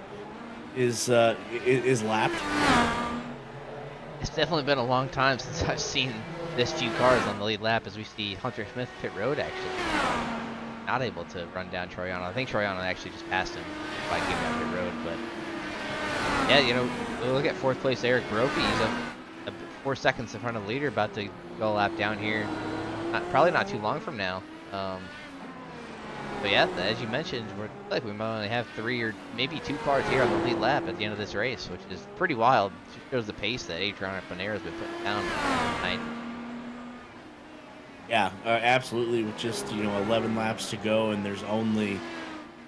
is lapped? It's definitely been a long time since I've seen this few cars on the lead lap, as we see Hunter Smith pit road actually not able to run down Troiano. I think Troiano actually just passed him by giving out pit road. But yeah, look at 4th place Eric Brophy. He's 4 seconds in front of the leader, about to go a lap down here. Probably not too long from now. But yeah, as you mentioned, we might only have 3 or maybe 2 cars here on the lead lap at the end of this race, which is pretty wild. It just shows the pace that Adriano Panero's been putting down tonight. Yeah, absolutely. With just 11 laps to go, and there's only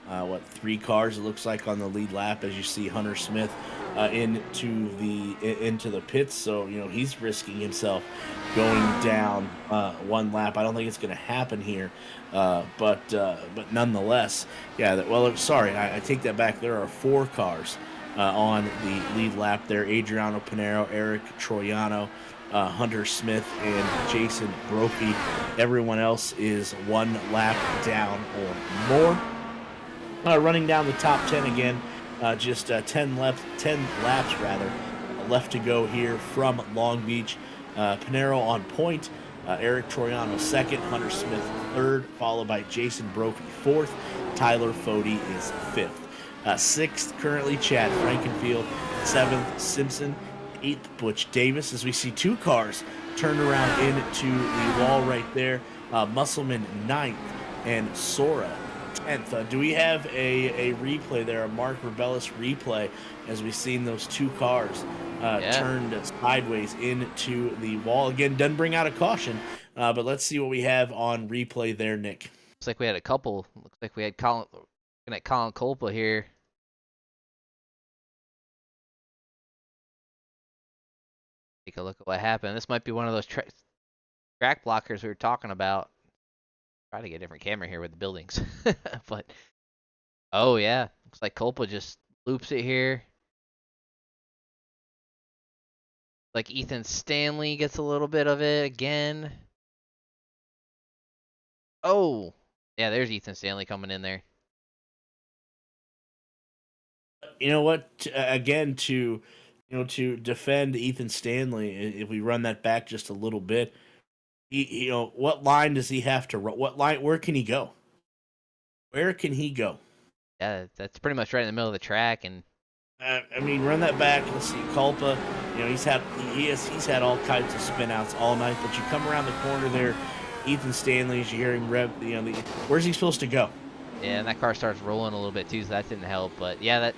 3 cars, it looks like, on the lead lap, as you see Hunter Smith into the pits. So he's risking himself going down 1 lap. I don't think it's going to happen here, but nonetheless, yeah. I take that back. There are 4 cars on the lead lap there: Adriano Panero, Eric Troiano, Hunter Smith, and Jason Brophy. Everyone else is 1 lap down or more. Running down the top 10 again, just 10 laps left to go here from Long Beach. Panero on point, Eric Troiano 2nd, Hunter Smith 3rd, followed by Jason Brophy 4th, Tyler Fody is 5th. 6th currently Chad Frankenfield, 7th Simpson, 8th Butch Davis, as we see 2 cars turned around into the wall right there. Musselman 9th and Sora 10th. Do we have a replay there, a Mark Rebellis replay, as we've seen those 2 cars turned sideways into the wall? Again, doesn't bring out a caution, but let's see what we have on replay there, Nick. Looks like we had a couple. Looks like we had Colin Colpa here. Take a look at what happened. This might be one of those track blockers we were talking about. Try to get a different camera here with the buildings. But, oh yeah, looks like Colpa just loops it here. Like Ethan Stanley gets a little bit of it again. Oh, yeah, there's Ethan Stanley coming in there. You know what? Again, to defend Ethan Stanley, if we run that back just a little bit, what line does he have to run? What line? Where can he go? Where can he go? Yeah, that's pretty much right in the middle of the track, and I mean, run that back. Let's see, Culpa. He's had all kinds of spin outs all night. But you come around the corner there, Ethan Stanley. As you hear him rev, where's he supposed to go? yeah, and that car starts rolling a little bit too, so that didn't help. But yeah,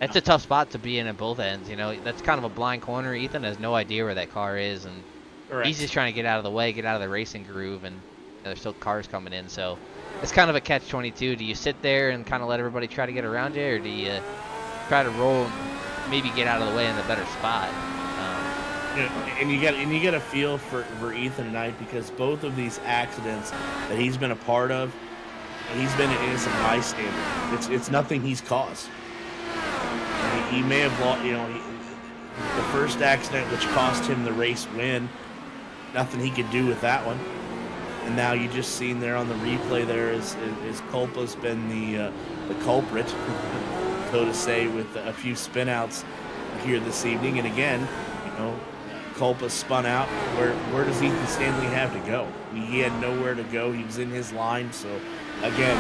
that's a tough spot to be in at both ends. That's kind of a blind corner. Ethan has no idea where that car is, and Correct. he's just trying to get out of the way, get out of the racing groove, and there's still cars coming in. So it's kind of a catch-22. Do you sit there and kind of let everybody try to get around you, or do you try to roll and maybe get out of the way in the better spot? And you got a feel for Ethan tonight, because both of these accidents that he's been a part of, he's been an innocent bystander. It's nothing he's caused. He may have lost, the first accident, which cost him the race win. Nothing he could do with that one. And now you just seen there on the replay there is Culpa's been the culprit, so to say, with a few spinouts here this evening. And again, Culpa spun out. Where does Ethan Stanley have to go? He had nowhere to go. He was in his line. So again,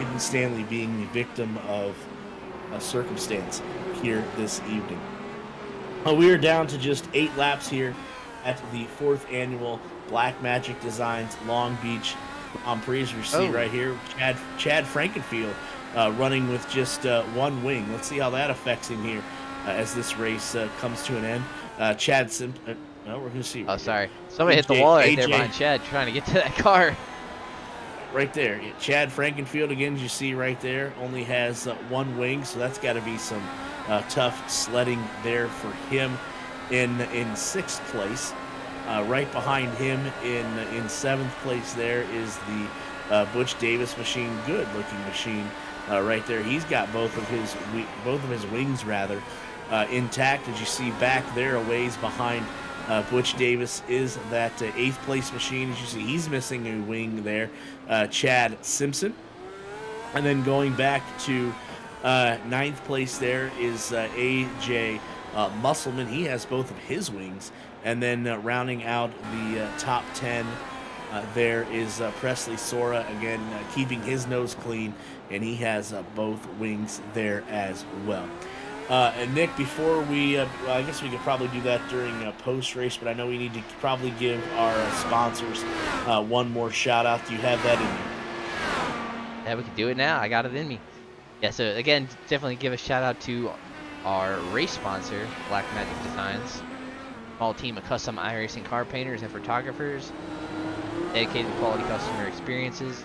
Ethan Stanley being the victim of a circumstance here this evening. We are down to just 8 laps here at the 4th annual Black Magic Designs Long Beach Grand Prix. You see right here, Chad Frankenfield running with just one wing. Let's see how that affects him here as this race comes to an end. Chad Simpson. No, we're going to see. Oh, sorry. Somebody hit the wall right there behind Chad trying to get to that car. Right there. Chad Frankenfield, again, as you see right there, only has one wing, so that's got to be some tough sledding there for him in 6th place. Right behind him in 7th place there is the Butch Davis machine, good-looking machine right there. He's got both of his wings intact. As you see back there, a ways behind Butch Davis is that 8th place machine. As you see, he's missing a wing there, Chad Simpson. And then going back to 9th place there is A.J. Musselman. He has both of his wings. And then rounding out the top 10, there is Presley Sora, again, keeping his nose clean, and he has both wings there as well. And Nick, before we, I guess we could probably do that during post-race, but I know we need to probably give our sponsors one more shout-out. Do you have that in you? Yeah, we can do it now. I got it in me. Yeah, so again, definitely give a shout-out to our race sponsor, Black Magic Designs. Small team of custom iRacing car painters and photographers, dedicated to quality customer experiences.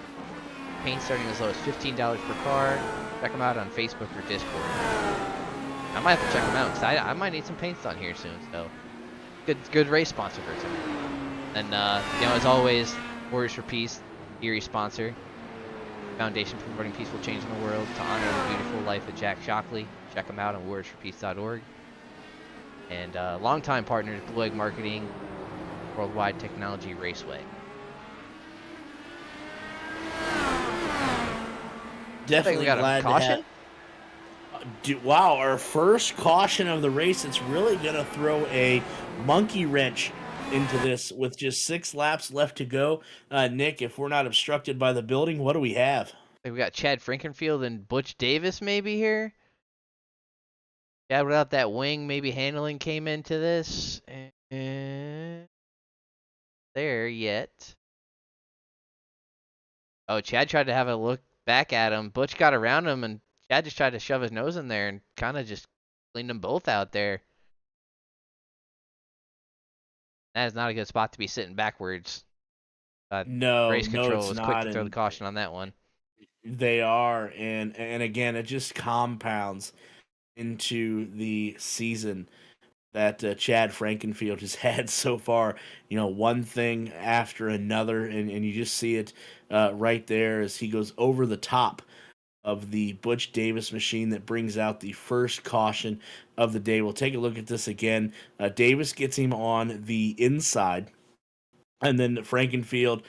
Paint starting as low as $15 per car. Check them out on Facebook or Discord. I might have to check them out because I might need some paints on here soon. So good race sponsor for tonight. And as always, Warriors for Peace, Erie sponsor. Foundation promoting peaceful change in the world to honor the beautiful life of Jack Shockley. Check them out on warriorsforpeace.org. And longtime partners, Blue Egg Marketing, Worldwide Technology Raceway. Definitely glad to have. Wow, our first caution of the race. It's really going to throw a monkey wrench into this with just 6 laps left to go. Nick, if we're not obstructed by the building, what do we have? We got Chad Frankenfield and Butch Davis maybe here. Yeah, without that wing, maybe handling came into this. And there yet. Oh, Chad tried to have a look back at him. Butch got around him, and Chad just tried to shove his nose in there and kind of just cleaned them both out there. That is not a good spot to be sitting backwards. No, race control it's was not, quick to throw the caution on that one. They are, and again, it just compounds into the season that Chad Frankenfield has had so far. One thing after another, and you just see it right there as he goes over the top of the Butch Davis machine that brings out the first caution of the day. We'll take a look at this again. Davis gets him on the inside And then Frankenfield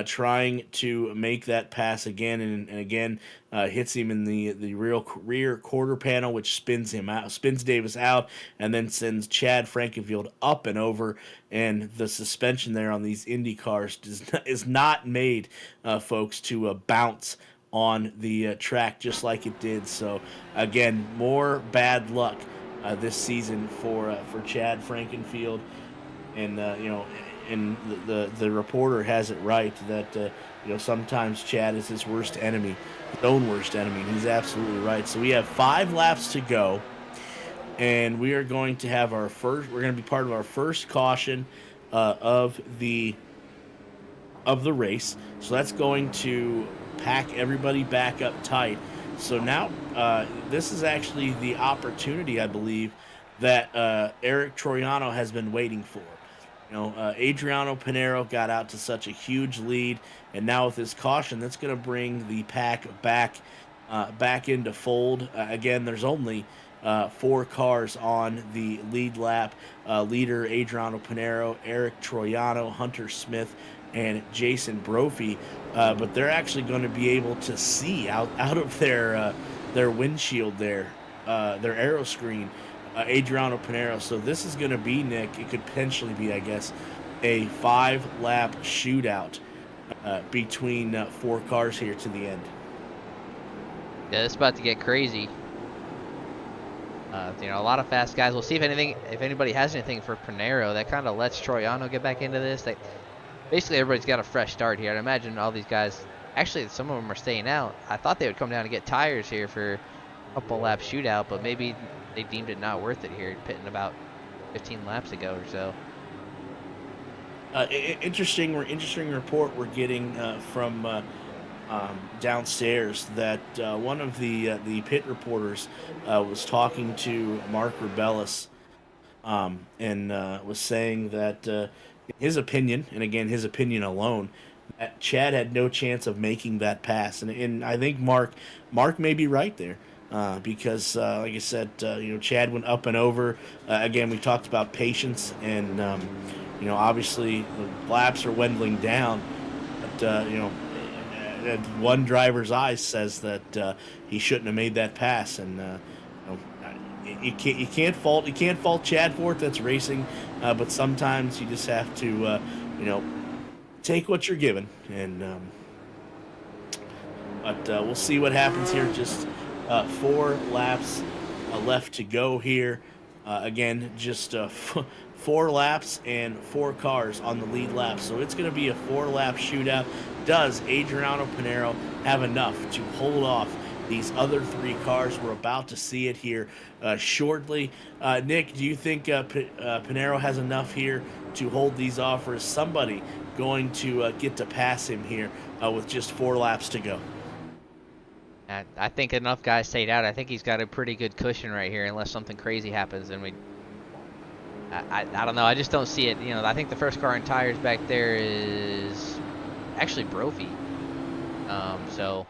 trying to make that pass again and again hits him in the rear quarter panel, which spins him out, spins Davis out, and then sends Chad Frankenfield up and over. And the suspension there on these Indy cars is not made, folks, to bounce on the track just like it did. So again, more bad luck this season for Chad Frankenfield. And and the reporter has it right that sometimes Chad is his worst enemy, his own worst enemy. And he's absolutely right. So we have 5 laps to go, and we are going to have our first. We're going to be part of our first caution of the race. So that's going to pack everybody back up tight. So now this is actually the opportunity, I believe, that Eric Troiano has been waiting for. Adriano Pinero got out to such a huge lead, and now with his caution, that's going to bring the pack back into fold. Again, there's only 4 cars on the lead lap. Leader Adriano Pinero, Eric Troiano, Hunter Smith, and Jason Brophy. But they're actually going to be able to see out of their windshield there, their aero screen, Adriano Pinero. So this is going to be, Nick, it could potentially be, I guess, a 5-lap shootout between 4 cars here to the end. Yeah, it's about to get crazy. A lot of fast guys. We'll see if anybody has anything for Pinero. That kind of lets Troiano get back into this. Basically, everybody's got a fresh start here. I'd imagine all these guys, actually, some of them are staying out. I thought they would come down and get tires here for a couple lap shootout, but maybe they deemed it not worth it here, pitting about 15 laps ago or so. Interesting report we're getting from downstairs that one of the pit reporters was talking to Mark Rebellis and was saying that his opinion, and again his opinion alone, that Chad had no chance of making that pass, and I think Mark may be right there. Because, like I said, Chad went up and over. Again, we talked about patience, and obviously the laps are dwindling down. But one driver's eyes says that he shouldn't have made that pass, and you can't fault Chad for it. That's racing, but sometimes you just have to take what you're given, and but we'll see what happens here. Just 4 laps left to go here. Again, just 4 laps and 4 cars on the lead lap. So it's going to be a 4-lap shootout. Does Adriano Pinero have enough to hold off these other 3 cars? We're about to see it here shortly. Nick, do you think Pinero has enough here to hold these off, or is somebody going to get to pass him here with just 4 laps to go? I think enough guys stayed out. I think he's got a pretty good cushion right here, unless something crazy happens. And I don't know. I just don't see it. I think the first car in tires back there is actually Brophy. So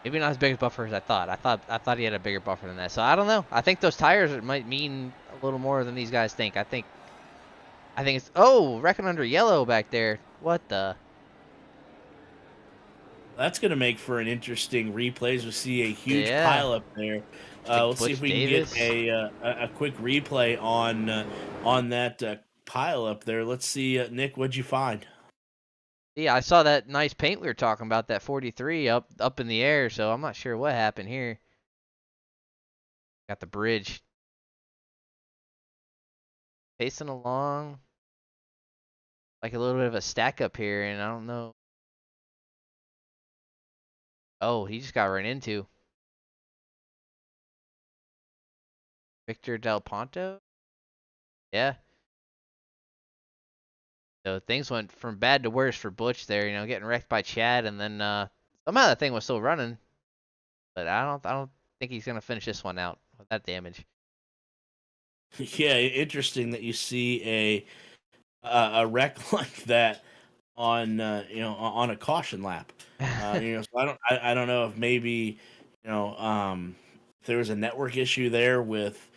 maybe not as big a buffer as I thought. I thought he had a bigger buffer than that. So I don't know. I think those tires might mean a little more than these guys think. I think it's wrecking under yellow back there. What the? That's going to make for an interesting replay. We see a huge pile up there. Let's see if we can get a quick replay on that pile up there. Let's see, Nick, what'd you find? Yeah, I saw that nice paint we were talking about, that 43 up in the air. So I'm not sure what happened here. Got the bridge pacing along, like a little bit of a stack up here, and I don't know. Oh, he just got run into. Victor Del Ponto? Yeah. So things went from bad to worse for Butch there, getting wrecked by Chad, and then somehow that thing was still running. But I don't think he's gonna finish this one out with that damage. Yeah, interesting that you see a wreck like that on on a caution lap. So I don't know if maybe if there was a network issue there with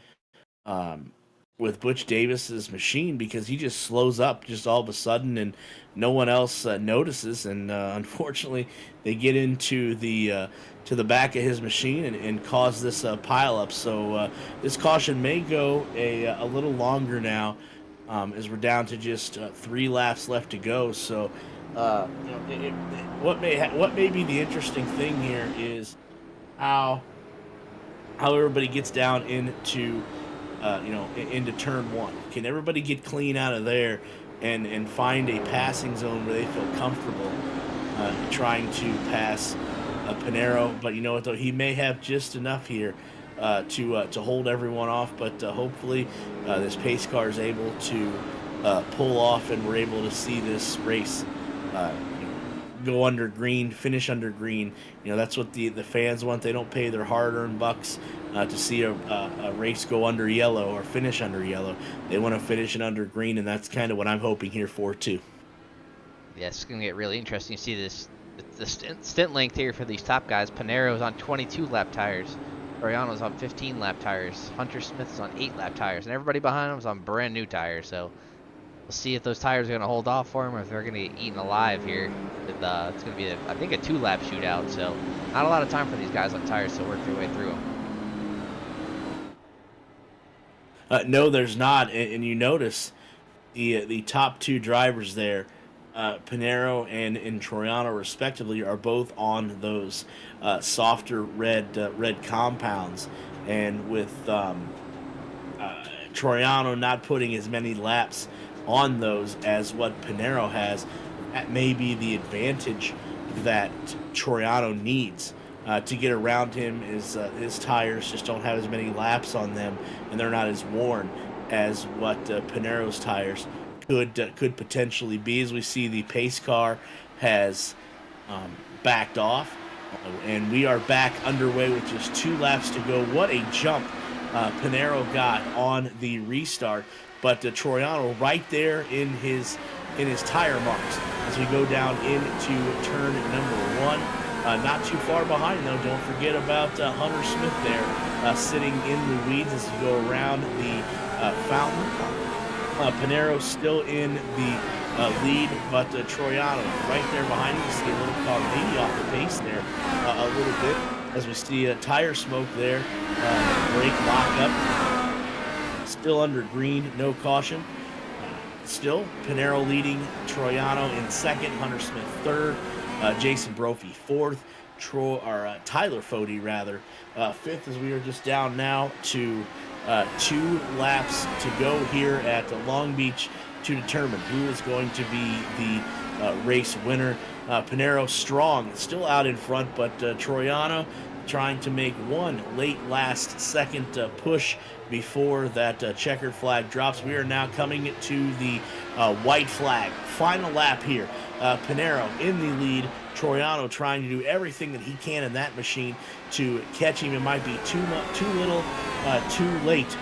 with Butch Davis's machine, because he just slows up just all of a sudden, and no one else notices. And unfortunately, they get into the to the back of his machine and cause this pile up. So this caution may go a little longer now, as we're down to just 3 laps left to go. So what may be the interesting thing here is how everybody gets down into into turn 1. Can everybody get clean out of there and find a passing zone where they feel comfortable trying to pass Pinheiro? But you know what, though, he may have just enough here to hold everyone off. But hopefully this pace car is able to pull off, and we're able to see this race go under green, finish under green. That's what the fans want. They don't pay their hard-earned bucks to see a race go under yellow or finish under yellow. They want to finish it under green, and that's kind of what I'm hoping here for too. Yeah, it's going to get really interesting to see the stint length here for these top guys. Pinheiro's on 22 lap tires. Troiano's on 15 lap tires. Hunter Smith is on 8 lap tires, and everybody behind him is on brand new tires. So we'll see if those tires are going to hold off for him, or if they're going to get eaten alive here. It's going to be, I think, a 2-lap shootout. So not a lot of time for these guys on tires to work their way through them. No, there's not, and you notice the top 2 drivers there, Pinheiro and Troiano respectively, are both on those softer red compounds, and with Troiano not putting as many laps on those as what Pinheiro has, that may be the advantage that Troiano needs to get around him. Is his tires just don't have as many laps on them, and they're not as worn as what Pinheiro's tires could potentially be. As we see, the pace car has backed off, and we are back underway with just 2 laps to go. What a jump Pinheiro got on the restart, but Troiano right there in his tire marks as we go down into turn number 1. Not too far behind, though. Don't forget about Hunter Smith there, sitting in the weeds as you go around the fountain. Pinheiro still in the lead, but Troiano right there behind him. You see a little car maybe off the pace there a little bit, as we see tire smoke there. Brake lockup. Still under green, no caution. Still, Pinheiro leading, Troiano in second, Hunter Smith third, Jason Brophy fourth, Tyler Fode rather fifth, as we are just down now to 2 laps to go here at Long Beach to determine who is going to be the race winner. Pinheiro strong, still out in front, but Troiano trying to make one late last second push before that checkered flag drops. We are now coming to the white flag. Final lap here. Pinheiro in the lead. Troiano trying to do everything that he can in that machine to catch him. It might be too little, too late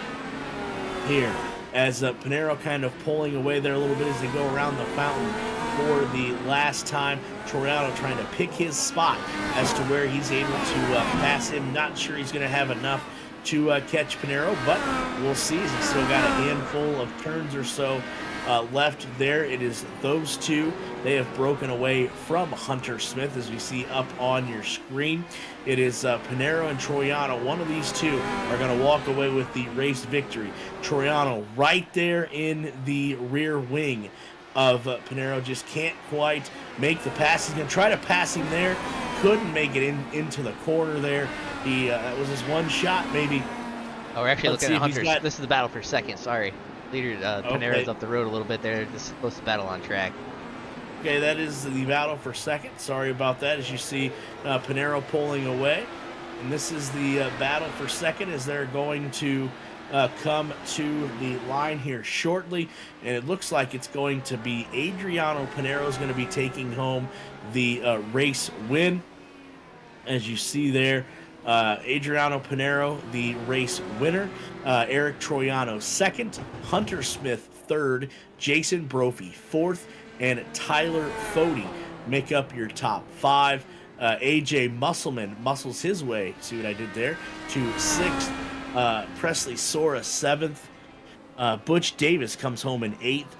here, as Pinheiro kind of pulling away there a little bit as they go around the fountain for the last time. Troiano trying to pick his spot as to where he's able to pass him. Not sure he's going to have enough to catch Pinheiro, but we'll see, as he's still got a handful of turns or so left there. It is those two. They have broken away from Hunter Smith, as we see up on your screen. It is Pinheiro and Troiano. One of these two are going to walk away with the race victory. Troiano right there in the rear wing of Pinheiro, just can't quite make the pass. He's going to try to pass him there. Couldn't make it into the corner there. That was his one shot, maybe. Oh, we're actually looking at Hunter's. This is the battle for second. Sorry. Leader Pinheiro's up the road a little bit there. This is supposed to battle on track. Okay, that is the battle for second. Sorry about that, as you see Pinheiro pulling away. And this is the battle for second, as they're going to come to the line here shortly. And it looks like it's going to be Adriano Pinheiro is going to be taking home the race win. As you see there, Adriano Pinheiro, the race winner. Eric Troiano second, Hunter Smith third, Jason Brophy fourth, and Tyler Fode make up your top 5. AJ Musselman muscles his way, see what I did there, to 6th. Presley Sora 7th. Butch Davis comes home in 8th,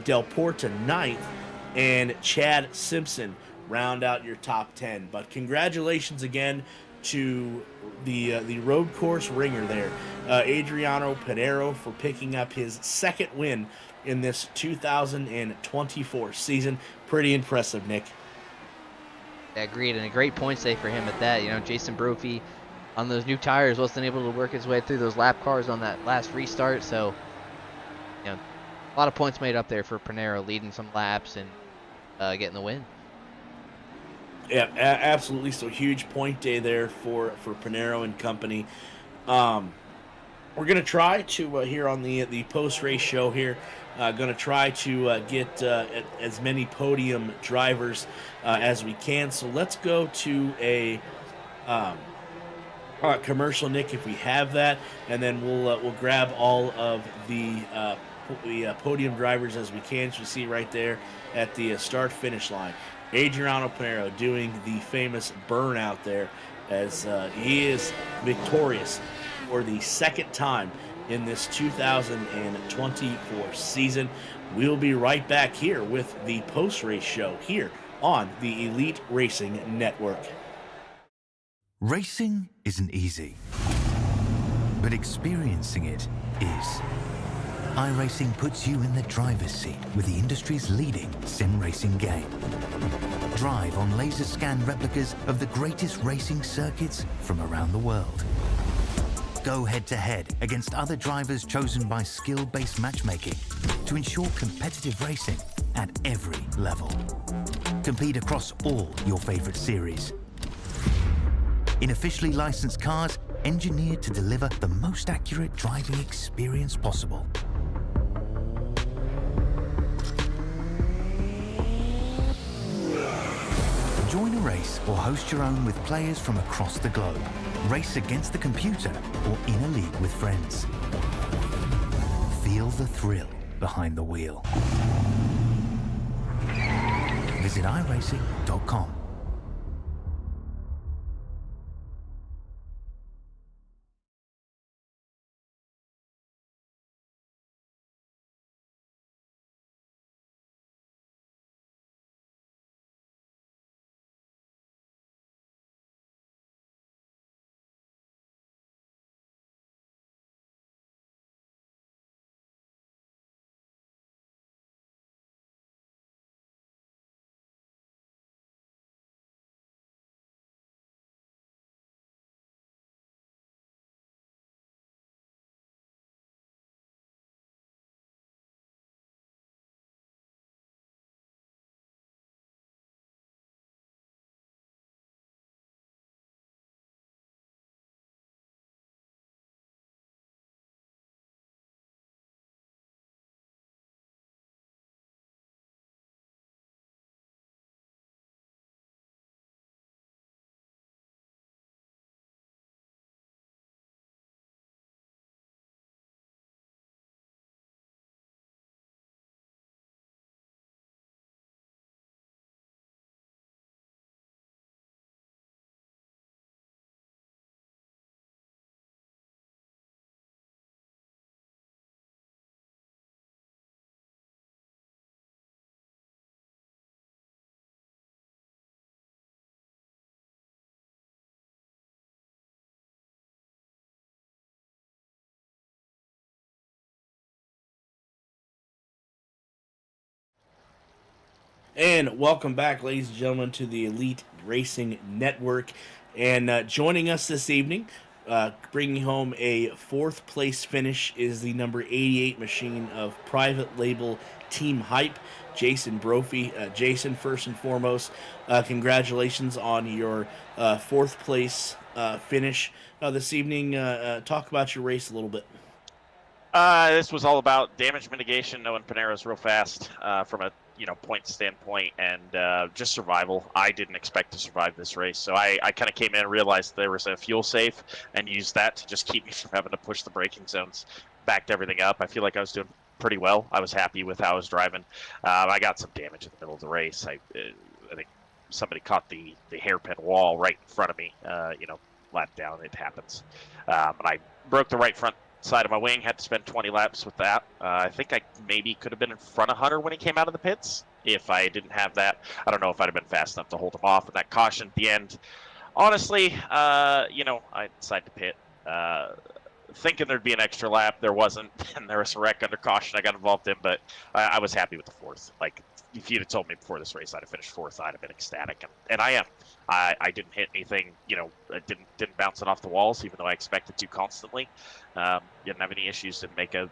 Del Porta 9th, and Chad Simpson round out your top 10. But congratulations again to the road course ringer there, Adriano Pinero, for picking up his second win in this 2024 season. Pretty impressive, Nick. Agreed, and a great points day for him at that. You know, Jason Brophy on those new tires wasn't able to work his way through those lap cars on that last restart, so you know, a lot of points made up there for Pinero, leading some laps and getting the win. Yeah, absolutely. So huge point day there for Pinero and company. We're gonna try to here on the post race show here. Going to try to get as many podium drivers as we can. So let's go to a commercial, Nick, if we have that, and then we'll grab all of the podium drivers as we can. As you see right there at the start finish line, Adriano Pinero doing the famous burnout there as he is victorious for the second time in this 2024 season. We'll be right back here with the post-race show here on the Elite Racing Network. Racing isn't easy, but experiencing it is. iRacing puts you in the driver's seat with the industry's leading sim racing game. Drive on laser scan replicas of the greatest racing circuits from around the world. Go head-to-head against other drivers chosen by skill-based matchmaking to ensure competitive racing at every level. Compete across all your favorite series. In officially licensed cars, engineered to deliver the most accurate driving experience possible. Join a race or host your own with players from across the globe. Race against the computer or in a league with friends. Feel the thrill behind the wheel. Visit iRacing.com. And welcome back, ladies and gentlemen, to the Elite Racing Network. And joining us this evening, bringing home a 4th place finish, is the number 88 machine of private label Team Hype, Jason Brophy. Jason, first and foremost, congratulations on your 4th place finish this evening. Talk about your race a little bit. This was all about damage mitigation, knowing Pinero's real fast from a point standpoint, and just survival. I didn't expect to survive this race, so I kind of came in and realized there was a fuel safe and used that to just keep me from having to push the braking zones. Backed everything up. I feel like I was doing pretty well. I was happy with how I was driving. I got some damage in the middle of the race. I think somebody caught the hairpin wall right in front of me. Lap down, it happens. And I broke the right front side of my wing. Had to spend 20 laps with that. I think I maybe could have been in front of Hunter when he came out of the pits. If I didn't have that, I don't know if I'd have been fast enough to hold him off. And that caution at the end, honestly, I decided to pit. Thinking there'd be an extra lap, there wasn't, and there was a wreck under caution I got involved in, but I was happy with the fourth. Like, if you'd have told me before this race I'd have finished fourth, I'd have been ecstatic, and I am. I didn't hit anything, I didn't bounce it off the walls, even though I expected to constantly. Didn't have any issues, didn't make a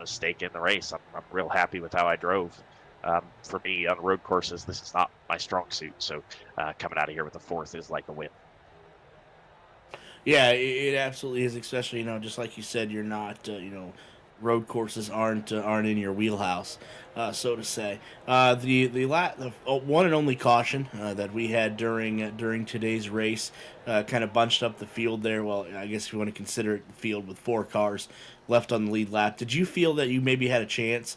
mistake in the race. I'm real happy with how I drove. For me, on road courses, this is not my strong suit, so coming out of here with a fourth is like a win. Yeah, it absolutely is. Especially, just like you said, you're not, road courses aren't in your wheelhouse, so to say. The one and only caution that we had during today's race kind of bunched up the field there. Well, I guess if you want to consider it the field with 4 cars left on the lead lap. Did you feel that you maybe had a chance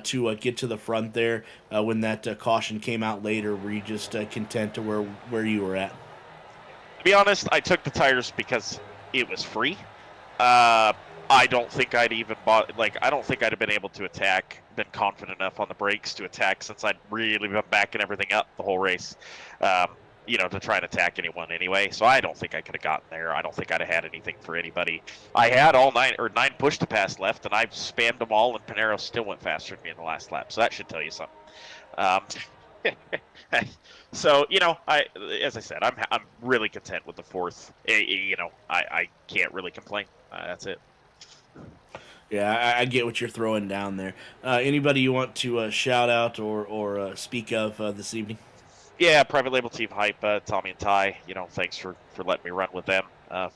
to get to the front there when that caution came out later? Were you just content to where you were at? To be honest, I took the tires because it was free. I don't think I'd even I don't think I'd have been able to been confident enough on the brakes to attack since I'd really been backing everything up the whole race, to try and attack anyone anyway. So I don't think I could have gotten there. I don't think I'd have had anything for anybody. I had all 9 push to pass left, and I spammed them all, and Pinero still went faster than me in the last lap. So that should tell you something. So, as I said, I'm really content with the fourth. I can't really complain. That's it. Yeah, I get what you're throwing down there. Anybody you want to shout out or speak of this evening? Yeah, private label team hype, Tommy and Ty. Thanks for letting me run with them.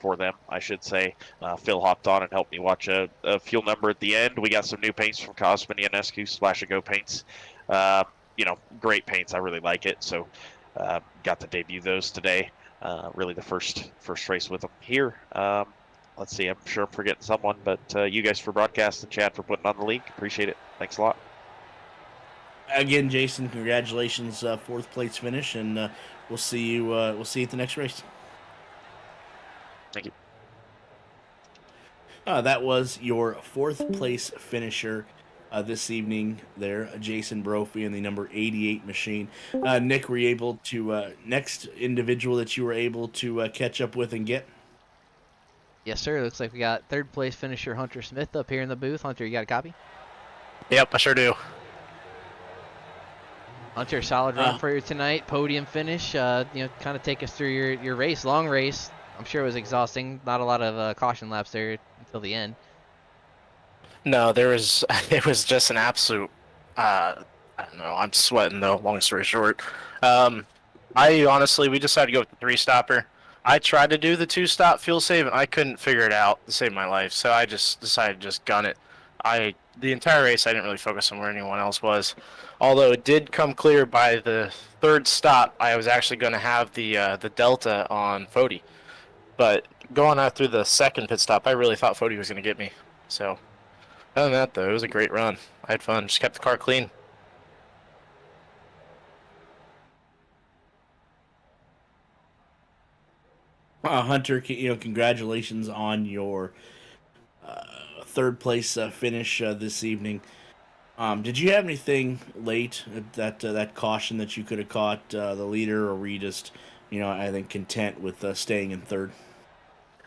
For them, I should say. Phil hopped on and helped me watch a fuel number at the end. We got some new paints from Cosmini and Escu, Splash and Go paints. Great paints. I really like it. So got to debut those today. Really the first race with them here. Let's see. I'm sure I'm forgetting someone, but you guys for broadcasting, Chad for putting on the league. Appreciate it. Thanks a lot. Again, Jason, congratulations, 4th place finish, and we'll see you at the next race. Thank you. That was your 4th place finisher this evening there, Jason Brophy in the number 88 machine. Nick, were you able to, next individual that you were able to catch up with and get? Yes, sir. Looks like we got 3rd place finisher Hunter Smith up here in the booth. Hunter, you got a copy? Yep, I sure do. Hunter, solid run for you tonight. Podium finish. Kind of take us through your race. Long race. I'm sure it was exhausting. Not a lot of caution laps there until the end. No, it was just an absolute, I don't know, I'm sweating though, long story short. We decided to go with the 3-stopper. I tried to do the 2-stop fuel save, and I couldn't figure it out to save my life, so I just decided to just gun it. The entire race, I didn't really focus on where anyone else was. Although it did come clear by the 3rd stop, I was actually going to have the Delta on Fody. But going out through the 2nd pit stop, I really thought Fody was going to get me. So, other than that, though, it was a great run. I had fun. Just kept the car clean. Hunter, congratulations on your 3rd place finish this evening. Did you have anything late that caution that you could have caught the leader, or were you just, I think content with staying in 3rd?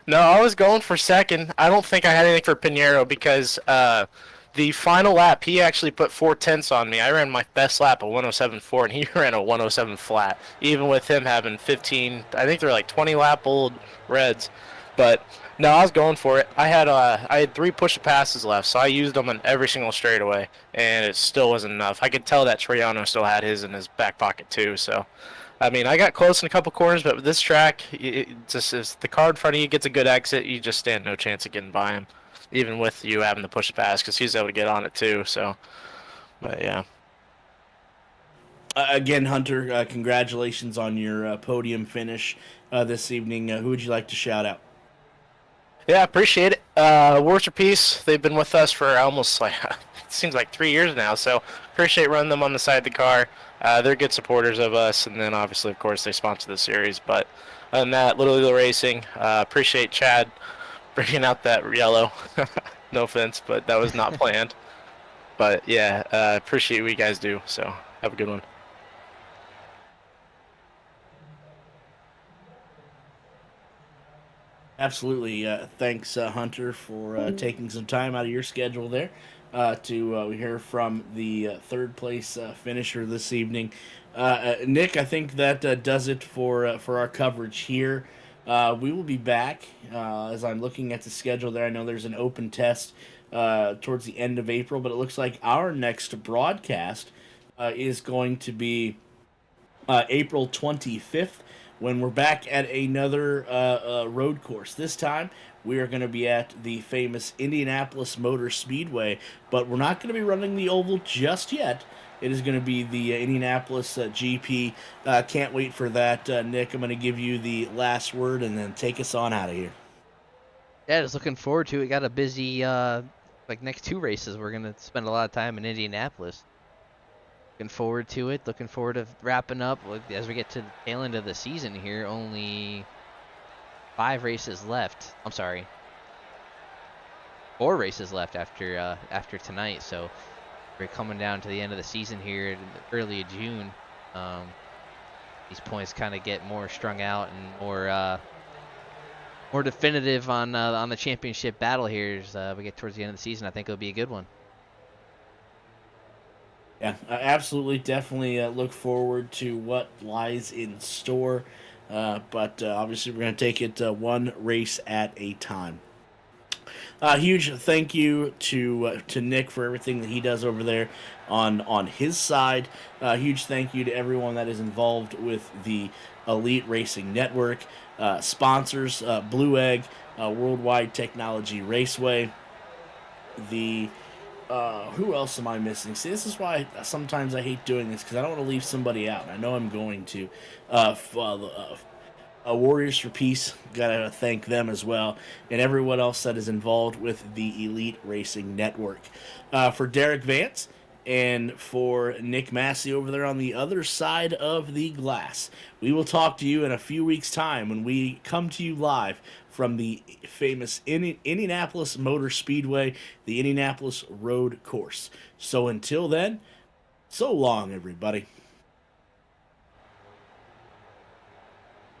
No, I was going for 2nd. I don't think I had anything for Pinheiro because the final lap, he actually put 4/10 on me. I ran my best lap, a 107.4, and he ran a 107 flat, even with him having 15, I think they're like 20 lap old reds. But no, I was going for it. I had 3 push passes left, so I used them on every single straightaway, and it still wasn't enough. I could tell that Triano still had his in his back pocket too, so I mean, I got close in a couple corners, but with this track, just if the car in front of you gets a good exit, you just stand no chance of getting by him, even with you having the push pass, because he's able to get on it too. So, but yeah. Again, Hunter, congratulations on your podium finish this evening. Who would you like to shout out? Yeah, appreciate it. Wars for Peace, they've been with us for almost it seems like 3 years now, so appreciate running them on the side of the car. They're good supporters of us, and then obviously, of course, they sponsor the series. But other than that, Little Eagle Racing, appreciate Chad bringing out that yellow. No offense, but that was not planned. But yeah, appreciate what you guys do. So have a good one. Absolutely. Thanks, Hunter, for taking some time out of your schedule there to hear from the third place finisher this evening. Nick, I think that does it for our coverage here. We will be back as I'm looking at the schedule there. I know there's an open test towards the end of April, but it looks like our next broadcast is going to be April 25th when we're back at another road course. This time, we are going to be at the famous Indianapolis Motor Speedway, but we're not going to be running the oval just yet. It is going to be the Indianapolis GP. Can't wait for that. Nick, I'm going to give you the last word and then take us on out of here. Yeah, just looking forward to it. Got a busy, next 2 races. We're going to spend a lot of time in Indianapolis. Looking forward to it. Looking forward to wrapping up as we get to the tail end of the season here. Only 5 races left. I'm sorry, 4 races left after tonight. So we're coming down to the end of the season here in early June. These points kind of get more strung out and more definitive on the championship battle here as we get towards the end of the season. I think it'll be a good one. Yeah, absolutely. Definitely look forward to what lies in store. But obviously, we're going to take it one race at a time. Huge thank you to Nick for everything that he does over there on his side. Huge thank you to everyone that is involved with the Elite Racing Network, sponsors, Blue Egg, Worldwide Technology Raceway, the who else am I missing? See, this is why sometimes I hate doing this, because I don't want to leave somebody out. I know I'm going to. Warriors for Peace, gotta thank them as well, and everyone else that is involved with the Elite Racing Network. For Derik Vance and for Nick Masse over there on the other side of the glass, we will talk to you in a few weeks' time when we come to you live from the famous Indianapolis Motor Speedway, the Indianapolis Road Course. So until then, so long, everybody.